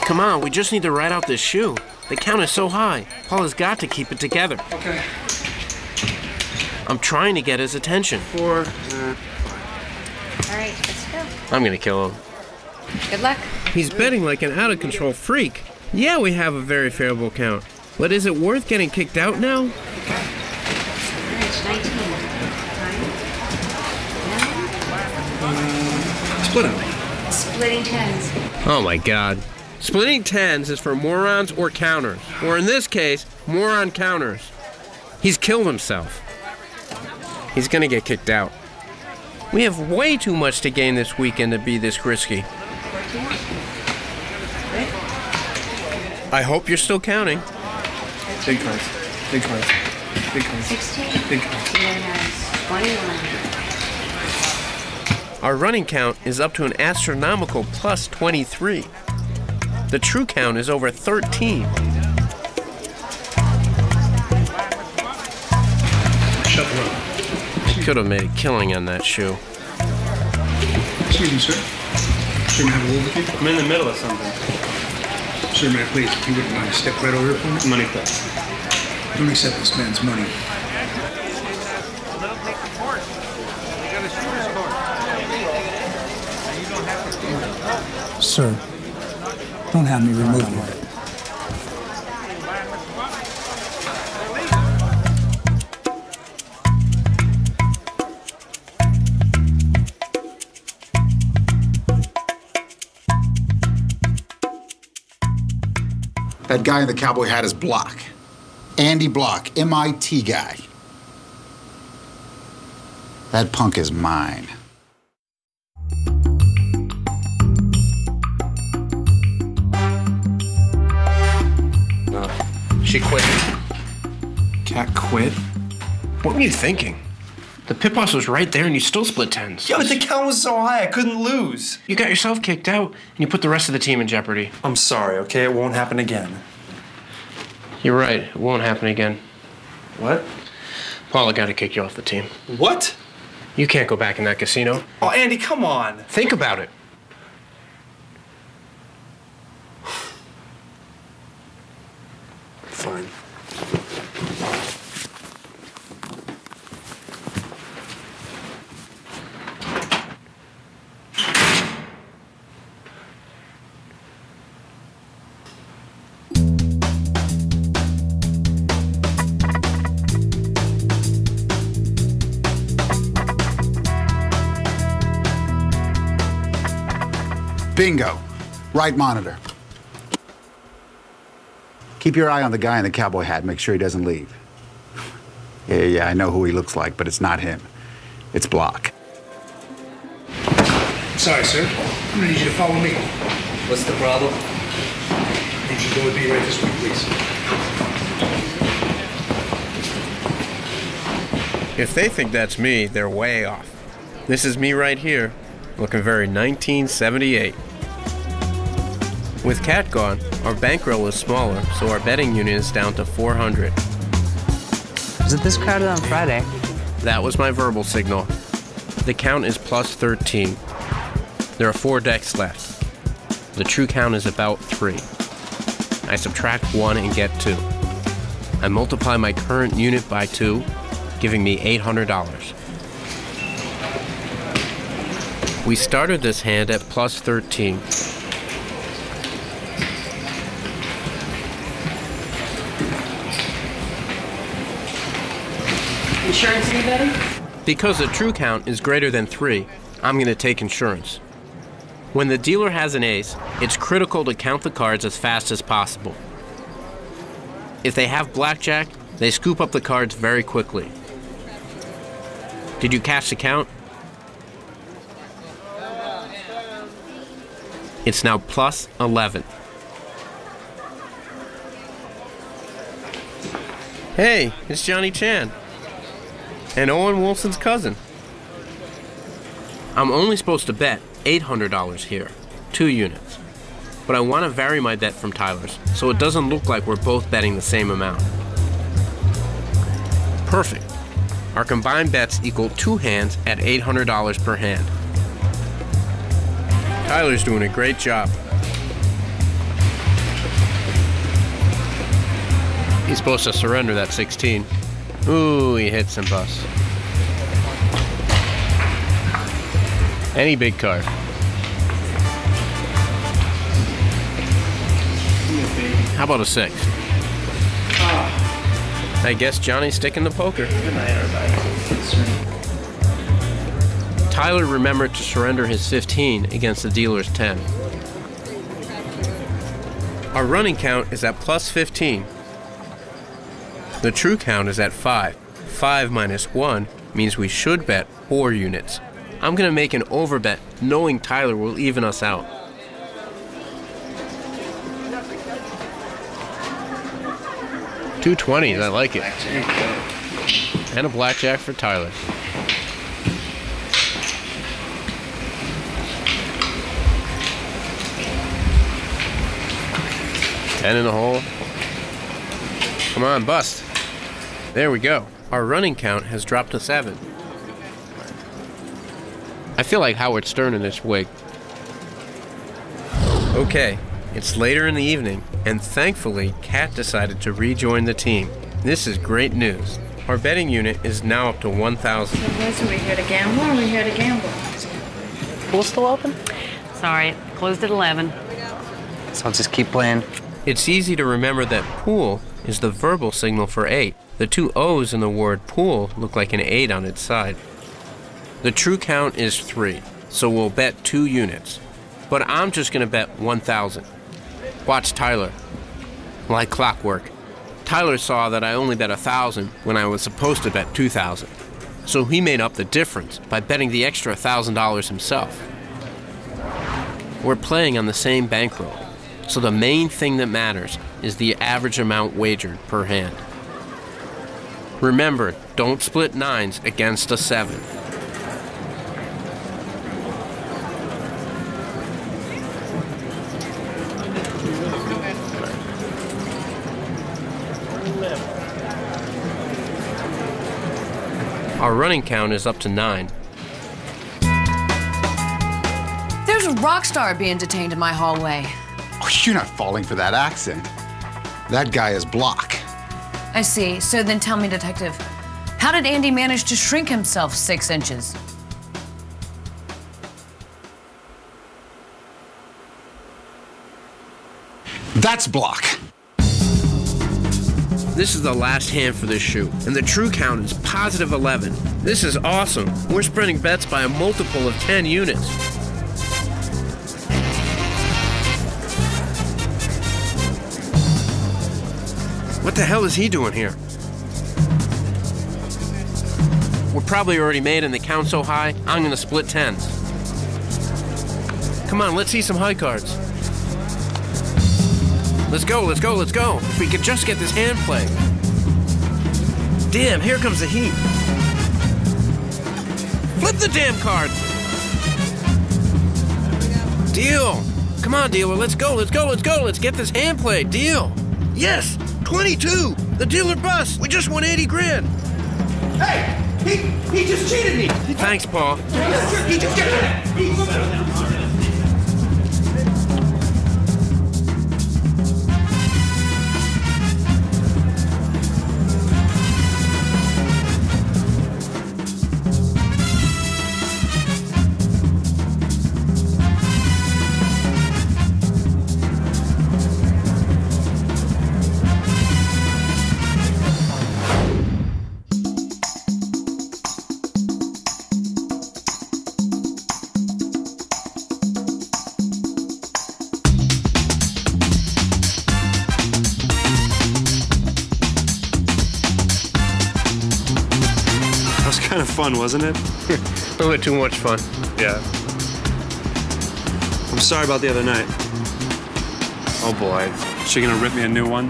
Come on, we just need to ride out this shoe. The count is so high. Paul has got to keep it together. Okay. I'm trying to get his attention. 4. All right, let's go. I'm gonna kill him. Good luck. He's betting like an out-of-control freak. Yeah, we have a very favorable count. But is it worth getting kicked out now? All right, 19. Split him. Splitting tens. Oh my god. Splitting tens is for morons or counters. Or in this case, moron counters. He's killed himself. He's gonna get kicked out. We have way too much to gain this weekend to be this risky. 14. I hope you're still counting. Big cards. Big cards. Big cards. 16. Big cards. Dealer has 21. Our running count is up to an astronomical plus 23. The true count is over 13. Shut the room. Could have made a killing on that shoe. Excuse me, sir. Sir, may I have a word with you? I'm in the middle of something. Sir, may I please, if you wouldn't mind, step right over here for me? Money, please. Don't accept this man's money. Sir, don't have me remove you. That guy in the cowboy hat is Block. Andy Block, MIT guy. That punk is mine. She quit. Cat quit? What were you thinking? The pit boss was right there and you still split tens. Yeah, but the count was so high, I couldn't lose. You got yourself kicked out and you put the rest of the team in jeopardy. I'm sorry, okay? It won't happen again. You're right. It won't happen again. What? Paula got to kick you off the team. What? You can't go back in that casino. Oh, Andy, come on. Think about it. Fine. Bingo. Right monitor. Keep your eye on the guy in the cowboy hat. Make sure he doesn't leave. Yeah, I know who he looks like, but it's not him. It's Block. Sorry, sir. I'm gonna need you to follow me. What's the problem? I need you to go with me right this way, please. If they think that's me, they're way off. This is me right here, looking very 1978. With Cat gone, our bankroll is smaller, so our betting unit is down to 400. Was it this crowded on Friday? That was my verbal signal. The count is plus 13. There are 4 decks left. The true count is about 3. I subtract 1 and get 2. I multiply my current unit by 2, giving me $800. We started this hand at plus 13. Insurance, anybody? Because the true count is greater than 3, I'm going to take insurance. When the dealer has an ace, it's critical to count the cards as fast as possible. If they have blackjack, they scoop up the cards very quickly. Did you catch the count? It's now plus 11. Hey, it's Johnny Chan. And Owen Wilson's cousin. I'm only supposed to bet $800 here, 2 units. But I want to vary my bet from Tyler's, so it doesn't look like we're both betting the same amount. Perfect. Our combined bets equal 2 hands at $800 per hand. Tyler's doing a great job. He's supposed to surrender that 16. Ooh, he hits and busts. Any big card. How about a 6? I guess Johnny's sticking to poker. Good night, everybody. Tyler remembered to surrender his 15 against the dealer's 10. Our running count is at plus 15. The true count is at 5. 5 minus 1 means we should bet 4 units. I'm going to make an overbet knowing Tyler will even us out. $220s, I like it. And a blackjack for Tyler. $10 in the hole. Come on, bust. There we go. Our running count has dropped to 7. I feel like Howard Stern in this wig. Okay, it's later in the evening, and thankfully, Kat decided to rejoin the team. This is great news. Our betting unit is now up to 1,000. So are we here to gamble or are we here to gamble? Pool still open? Sorry, closed at 11. So I'll just keep playing. It's easy to remember that pool is the verbal signal for 8. The 2 O's in the word pool look like an 8 on its side. The true count is 3, so we'll bet 2 units. But I'm just going to bet 1,000. Watch Tyler. Like clockwork. Tyler saw that I only bet 1,000 when I was supposed to bet 2,000. So he made up the difference by betting the extra $1,000 himself. We're playing on the same bankroll, so the main thing that matters is the average amount wagered per hand. Remember, don't split 9s against a 7. Our running count is up to 9. There's a rock star being detained in my hallway. Oh, you're not falling for that accent. That guy is Block. I see. So then tell me, Detective, how did Andy manage to shrink himself 6 inches? That's Block. This is the last hand for this shoe, and the true count is positive 11. This is awesome. We're spreading bets by a multiple of 10 units. What the hell is he doing here? We're probably already made and the count's so high, I'm gonna split tens. Come on, let's see some high cards. Let's go, let's go, let's go. If we could just get this hand play. Damn, here comes the heat. Flip the damn cards. Deal. Come on, dealer, let's go, let's go, let's go. Let's get this hand play. Deal. Yes, 22. The dealer bust. We just won 80 grand. Hey, he just cheated me. Thanks, Paul. He just Kind of fun, wasn't it? A little bit too much fun. Yeah. I'm sorry about the other night. Oh boy. Is she gonna rip me a new one?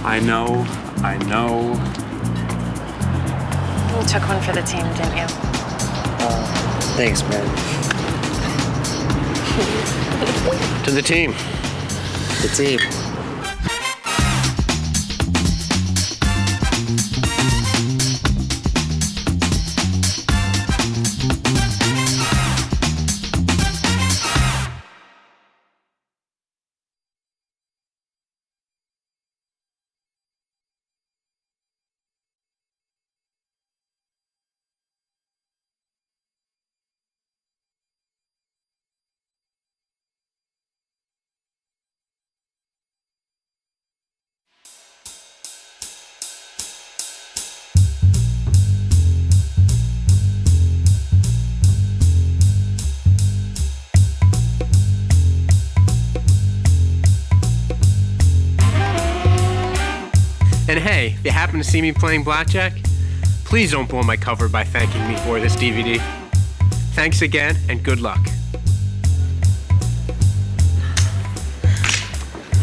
I know. You took one for the team, didn't you? Thanks, man. To the team. The team. And hey, if you happen to see me playing blackjack, please don't blow my cover by thanking me for this DVD. Thanks again, and good luck.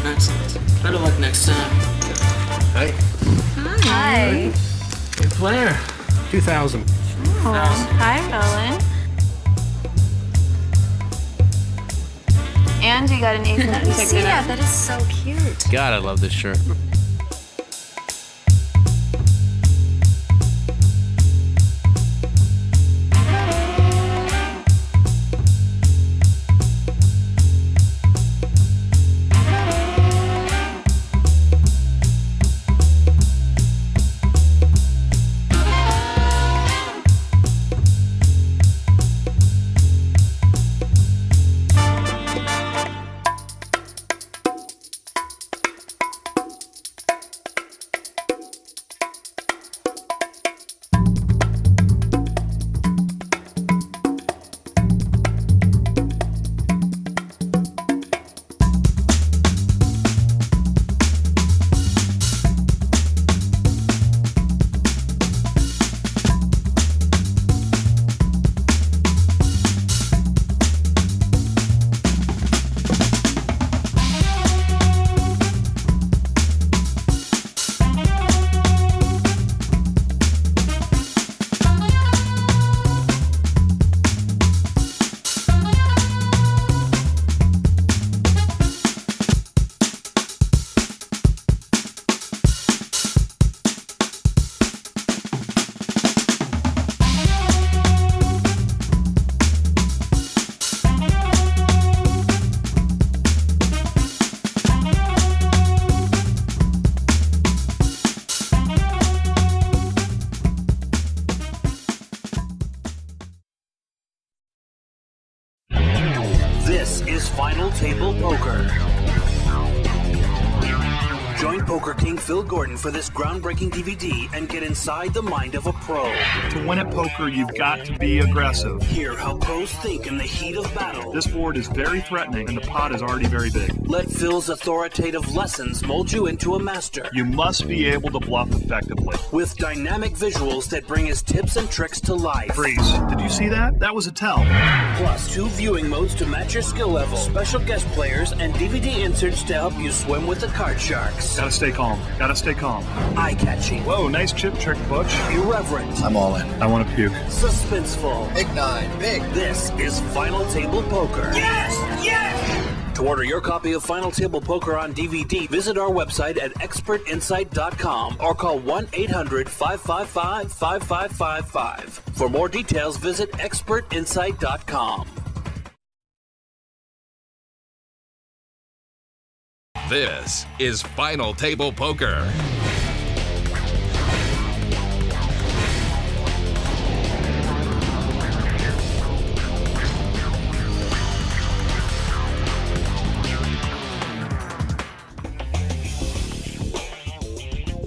Excellent. Better luck next time. Hi. Hi. Good player. 2,000. Hi, Roland. And you got an ace. Let me see that. That is so cute. God, I love this shirt. This is Final Table Poker. Join Poker King Phil Gordon for this groundbreaking DVD and get inside the mind of a pro. To win at poker, you've got to be aggressive. Hear how pros think in the heat of battle. This board is very threatening, and the pot is already very big. Let Phil's authoritative lessons mold you into a master. You must be able to bluff effectively. With dynamic visuals that bring his tips and tricks to life. Freeze. Did you see that? That was a tell. Plus 2 viewing modes to match your skill level, special guest players, and DVD inserts to help you swim with the card sharks. Gotta stay calm. Gotta stay calm. Eye-catching. Whoa, nice chip trick, Butch. Irreverent. I'm all in. I want to puke. Suspenseful. Big 9. Big. This is Final Table Poker. Yes! Yes! To order your copy of Final Table Poker on DVD, visit our website at expertinsight.com or call 1-800-555-5555. For more details, visit expertinsight.com. This is Final Table Poker.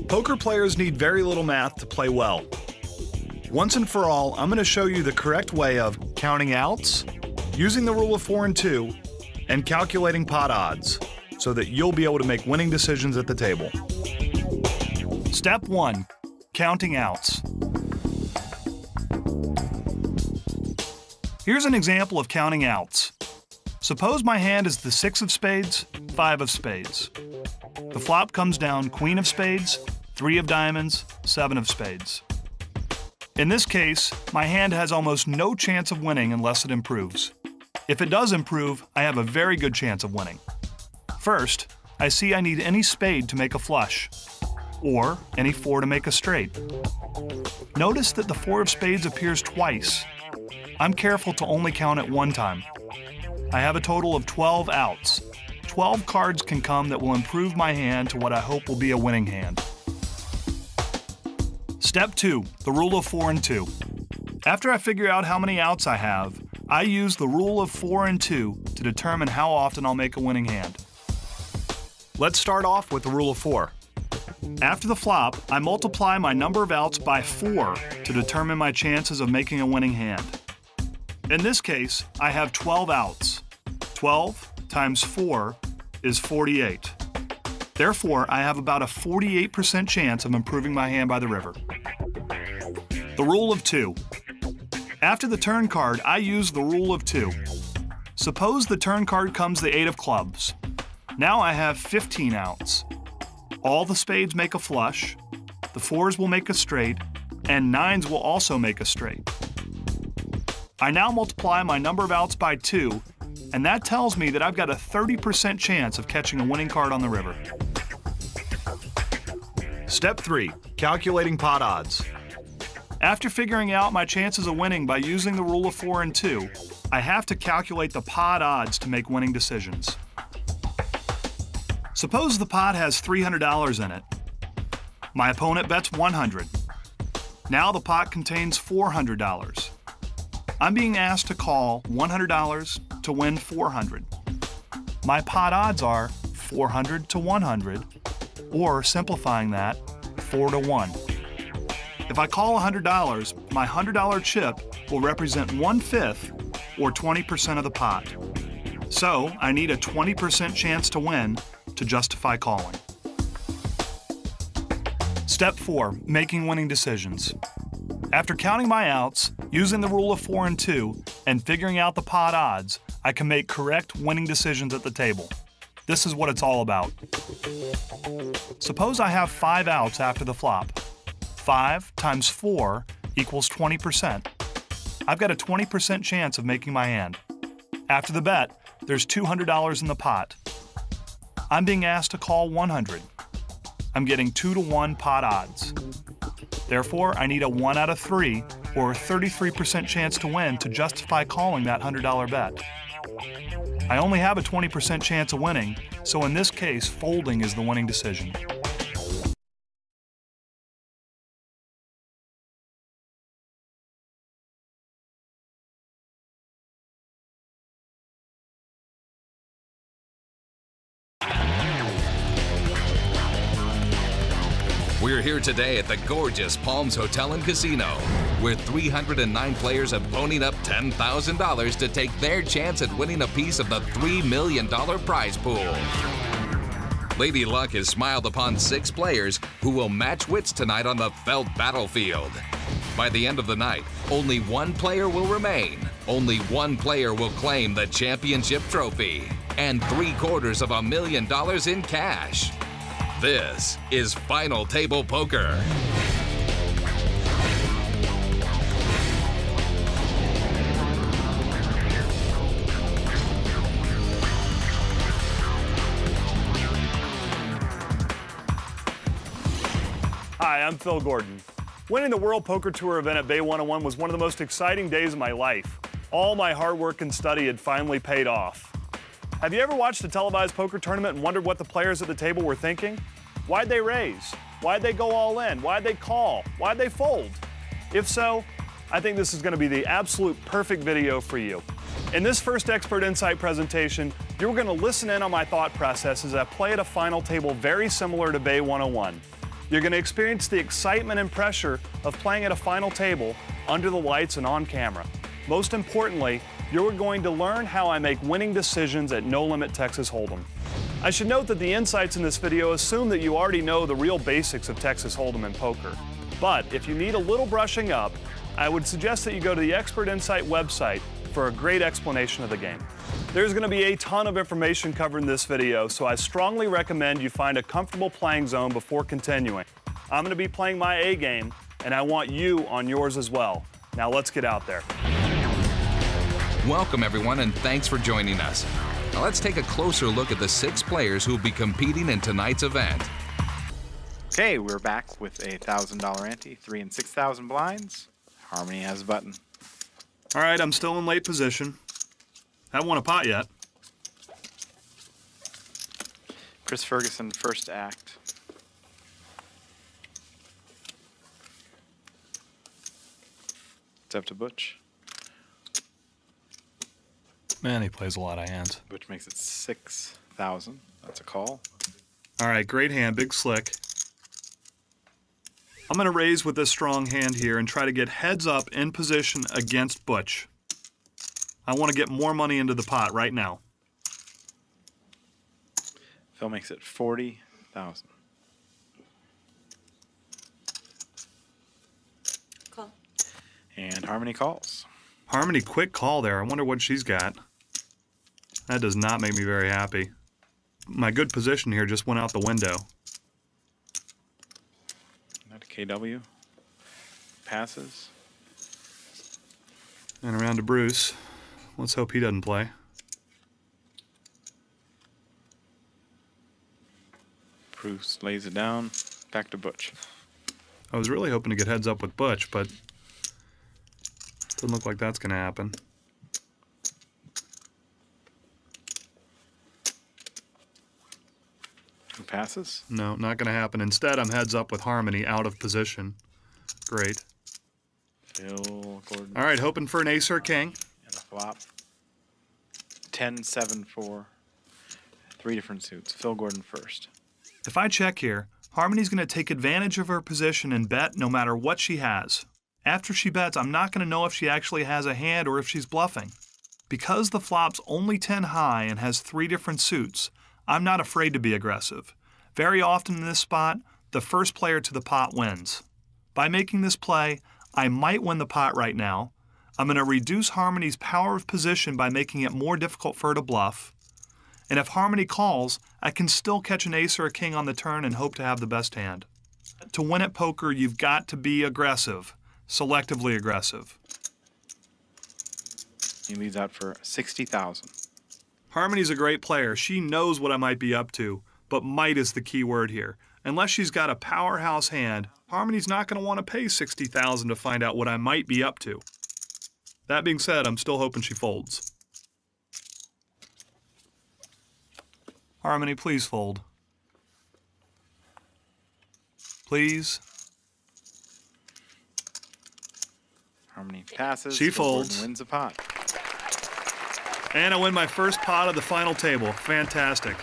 Poker players need very little math to play well. Once and for all, I'm going to show you the correct way of counting outs, using the rule of 4 and 2, and calculating pot odds, so that you'll be able to make winning decisions at the table. Step 1. Counting outs. Here's an example of counting outs. Suppose my hand is the 6 of spades, 5 of spades. The flop comes down Queen of spades, 3 of diamonds, 7 of spades. In this case, my hand has almost no chance of winning unless it improves. If it does improve, I have a very good chance of winning. First, I see I need any spade to make a flush, or any 4 to make a straight. Notice that the 4 of spades appears twice. I'm careful to only count it 1 time. I have a total of 12 outs. 12 cards can come that will improve my hand to what I hope will be a winning hand. Step 2, the rule of 4 and 2. After I figure out how many outs I have, I use the rule of 4 and 2 to determine how often I'll make a winning hand. Let's start off with the rule of 4. After the flop, I multiply my number of outs by 4 to determine my chances of making a winning hand. In this case, I have 12 outs. 12 times 4 is 48. Therefore, I have about a 48% chance of improving my hand by the river. The rule of 2. After the turn card, I use the rule of 2. Suppose the turn card comes the 8 of clubs. Now I have 15 outs. All the spades make a flush, the 4s will make a straight, and 9s will also make a straight. I now multiply my number of outs by 2, and that tells me that I've got a 30% chance of catching a winning card on the river. Step 3, calculating pot odds. After figuring out my chances of winning by using the rule of 4 and 2, I have to calculate the pot odds to make winning decisions. Suppose the pot has $300 in it. My opponent bets $100. Now the pot contains $400. I'm being asked to call $100 to win $400. My pot odds are 400 to 100, or simplifying that, 4 to 1. If I call $100, my $100 chip will represent 1/5 or 20% of the pot. So I need a 20% chance to win to justify calling. Step 4, making winning decisions. After counting my outs, using the rule of 4 and 2, and figuring out the pot odds, I can make correct winning decisions at the table. This is what it's all about. Suppose I have 5 outs after the flop. 5 times 4 equals 20%. I've got a 20% chance of making my hand. After the bet, there's $200 in the pot. I'm being asked to call 100. I'm getting 2 to 1 pot odds. Therefore, I need a 1 out of 3, or a 33% chance to win to justify calling that $100 bet. I only have a 20% chance of winning, so in this case, folding is the winning decision. We're here today at the gorgeous Palms Hotel and Casino, where 309 players have ponied up $10,000 to take their chance at winning a piece of the $3 million prize pool. Lady Luck has smiled upon 6 players who will match wits tonight on the felt battlefield. By the end of the night, only 1 player will remain. Only 1 player will claim the championship trophy and $750,000 in cash. This is Final Table Poker. Hi, I'm Phil Gordon. Winning the World Poker Tour event at Bay 101 was one of the most exciting days of my life. All my hard work and study had finally paid off. Have you ever watched a televised poker tournament and wondered what the players at the table were thinking? Why'd they raise? Why'd they go all in? Why'd they call? Why'd they fold? If so, I think this is going to be the absolute perfect video for you. In this first Expert Insight presentation, you're going to listen in on my thought process as I play at a final table very similar to Bay 101. You're going to experience the excitement and pressure of playing at a final table under the lights and on camera. Most importantly, you're going to learn how I make winning decisions at No Limit Texas Hold'em. I should note that the insights in this video assume that you already know the real basics of Texas Hold'em and poker. But if you need a little brushing up, I would suggest that you go to the Expert Insight website for a great explanation of the game. There's going to be a ton of information covered in this video, so I strongly recommend you find a comfortable playing zone before continuing. I'm going to be playing my A game, and I want you on yours as well. Now let's get out there. Welcome, everyone, and thanks for joining us. Now let's take a closer look at the 6 players who will be competing in tonight's event. Okay, we're back with a $1,000 ante, 3 and 6,000 blinds. Harmony has a button. All right, I'm still in late position. Haven't won a pot yet. Chris Ferguson, first act. It's up to Butch. Man, he plays a lot of hands. Butch makes it 6,000. That's a call. All right, great hand, big slick. I'm going to raise with this strong hand here and try to get heads up in position against Butch. I want to get more money into the pot right now. Phil makes it 40,000. Call. And Harmony calls. Harmony, quick call there. I wonder what she's got. That does not make me very happy. My good position here just went out the window. Not a KW. Passes. And around to Bruce. Let's hope he doesn't play. Bruce lays it down. Back to Butch. I was really hoping to get heads up with Butch, but doesn't look like that's going to happen. Who passes? No, not going to happen. Instead, I'm heads up with Harmony out of position. Great. Phil Gordon. All right, hoping for an ace or king. And a flop. 10, 7, 4. 3 different suits. Phil Gordon first. If I check here, Harmony's going to take advantage of her position and bet no matter what she has. After she bets, I'm not going to know if she actually has a hand or if she's bluffing. Because the flop's only 10 high and has 3 different suits, I'm not afraid to be aggressive. Very often in this spot, the first player to the pot wins. By making this play, I might win the pot right now. I'm going to reduce Harmony's power of position by making it more difficult for her to bluff. And if Harmony calls, I can still catch an ace or a king on the turn and hope to have the best hand. To win at poker, you've got to be aggressive. Selectively aggressive. He leads out for 60,000. Harmony's a great player. She knows what I might be up to, but might is the key word here. Unless she's got a powerhouse hand, Harmony's not going to want to pay 60,000 to find out what I might be up to. That being said, I'm still hoping she folds. Harmony, please fold. Please. Harmony passes. She folds. Gordon wins a pot. And I win my first pot of the final table. Fantastic.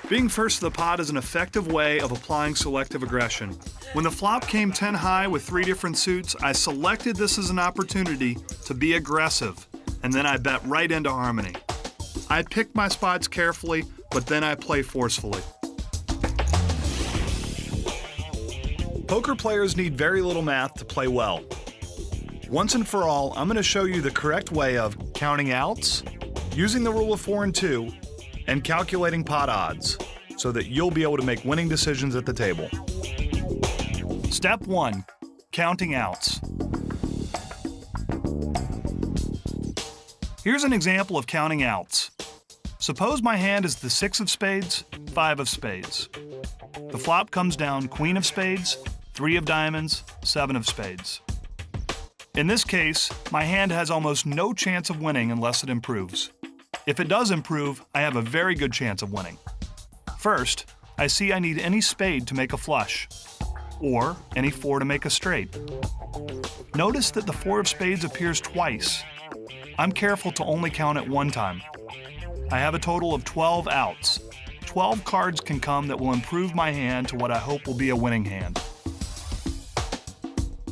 Being first to the pot is an effective way of applying selective aggression. When the flop came 10 high with 3 different suits, I selected this as an opportunity to be aggressive, and then I bet right into harmony. I pick my spots carefully, but then I play forcefully. Poker players need very little math to play well. Once and for all, I'm going to show you the correct way of counting outs, using the rule of 4 and 2, and calculating pot odds, so that you'll be able to make winning decisions at the table. Step 1, counting outs. Here's an example of counting outs. Suppose my hand is the 6 of spades, 5 of spades. The flop comes down Queen of spades, 3 of diamonds, 7 of spades. In this case, my hand has almost no chance of winning unless it improves. If it does improve, I have a very good chance of winning. First, I see I need any spade to make a flush, or any 4 to make a straight. Notice that the 4 of spades appears twice. I'm careful to only count it 1 time. I have a total of 12 outs. 12 cards can come that will improve my hand to what I hope will be a winning hand.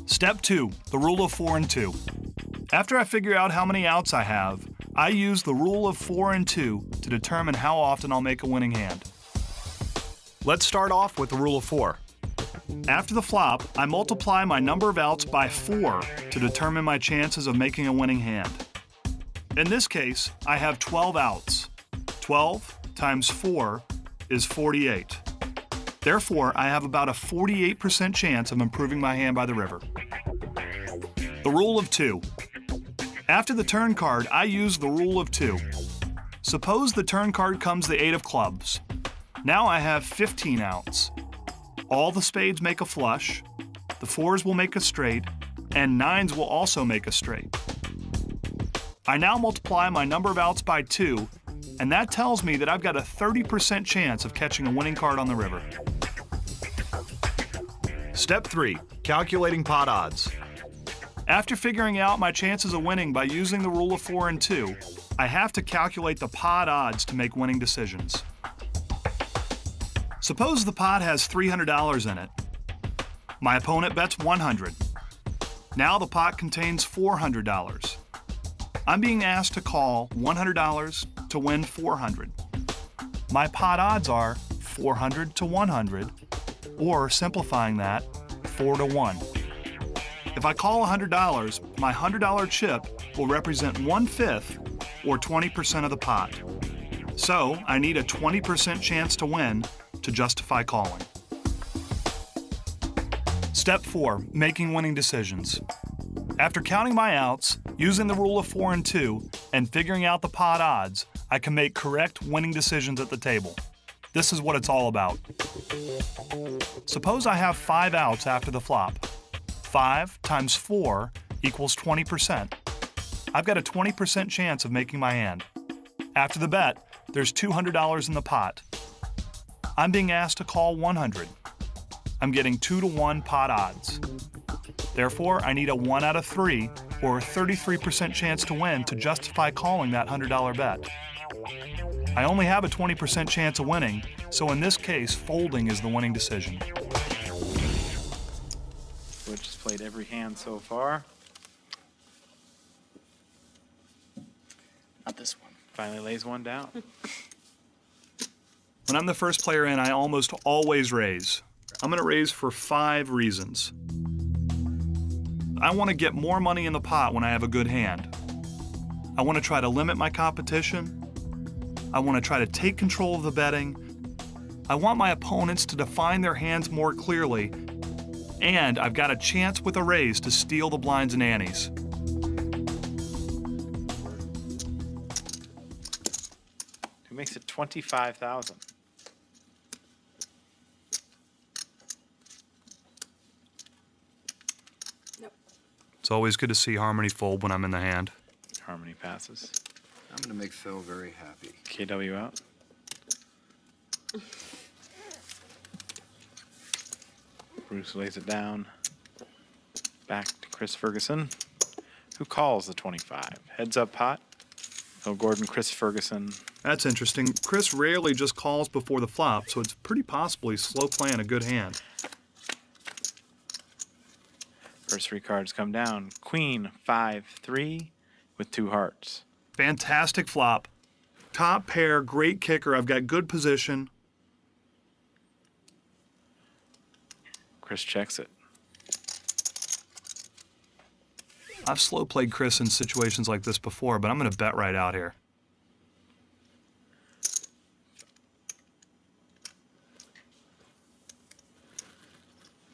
Step 2, the rule of 4 and 2. After I figure out how many outs I have, I use the rule of 4 and 2 to determine how often I'll make a winning hand. Let's start off with the rule of 4. After the flop, I multiply my number of outs by 4 to determine my chances of making a winning hand. In this case, I have 12 outs. 12 times 4 is 48. Therefore, I have about a 48% chance of improving my hand by the river. The rule of 2. After the turn card, I use the rule of 2. Suppose the turn card comes the 8 of clubs. Now I have 15 outs. All the spades make a flush, the 4s will make a straight, and 9s will also make a straight. I now multiply my number of outs by 2, and that tells me that I've got a 30% chance of catching a winning card on the river. Step 3, calculating pot odds. After figuring out my chances of winning by using the rule of 4 and 2, I have to calculate the pot odds to make winning decisions. Suppose the pot has $300 in it. My opponent bets $100. Now the pot contains $400. I'm being asked to call $100 to win $400. My pot odds are 400 to 100, or simplifying that, 4 to 1. If I call $100, my $100 chip will represent 1/5 or 20% of the pot. So I need a 20% chance to win to justify calling. Step 4, making winning decisions. After counting my outs, using the rule of 4 and 2, and figuring out the pot odds, I can make correct winning decisions at the table. This is what it's all about. Suppose I have 5 outs after the flop. 5 times 4 equals 20%. I've got a 20% chance of making my hand. After the bet, there's $200 in the pot. I'm being asked to call 100. I'm getting 2 to 1 pot odds. Therefore, I need a 1 out of 3, or a 33% chance to win to justify calling that $100 bet. I only have a 20% chance of winning, so in this case, folding is the winning decision. Which has played every hand so far. Not this one. Finally lays one down. When I'm the first player in, I almost always raise. I'm going to raise for 5 reasons. I want to get more money in the pot when I have a good hand. I want to try to limit my competition. I want to try to take control of the betting. I want my opponents to define their hands more clearly. And I've got a chance with a raise to steal the blinds and antes. Who makes it 25,000? It's always good to see Harmony fold when I'm in the hand. Harmony passes. I'm going to make Phil very happy. KW out. Bruce lays it down. Back to Chris Ferguson, who calls the 25. Heads up pot. Phil Gordon, Chris Ferguson, That's interesting. Chris rarely just calls before the flop, so it's pretty possible he's slow playing a good hand. First 3 cards come down. Queen, 5, 3 with 2 hearts. Fantastic flop. Top pair, great kicker. I've got good position. Chris checks it. I've slow played Chris in situations like this before, but I'm going to bet right out here.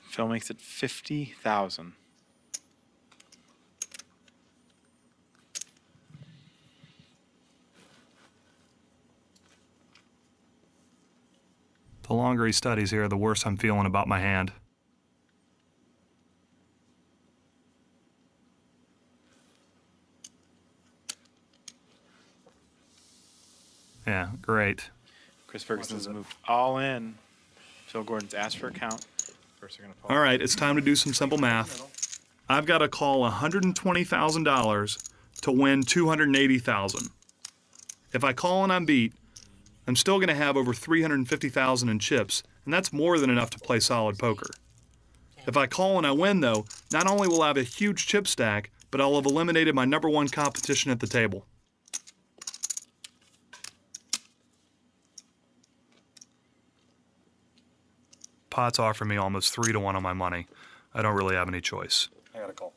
Phil makes it 50,000. The longer he studies here, the worse I'm feeling about my hand. Yeah, great. Chris Ferguson's moved all in. Phil Gordon's asked for a count. First they're gonna pause. All right, it's time to do some simple math. I've got to call $120,000 to win $280,000. If I call and I'm beat, I'm still going to have over $350,000 in chips, and that's more than enough to play solid poker. If I call and I win, though, not only will I have a huge chip stack, but I'll have eliminated my #1 competition at the table. Pot's offering me almost 3 to 1 on my money. I don't really have any choice. I got a call.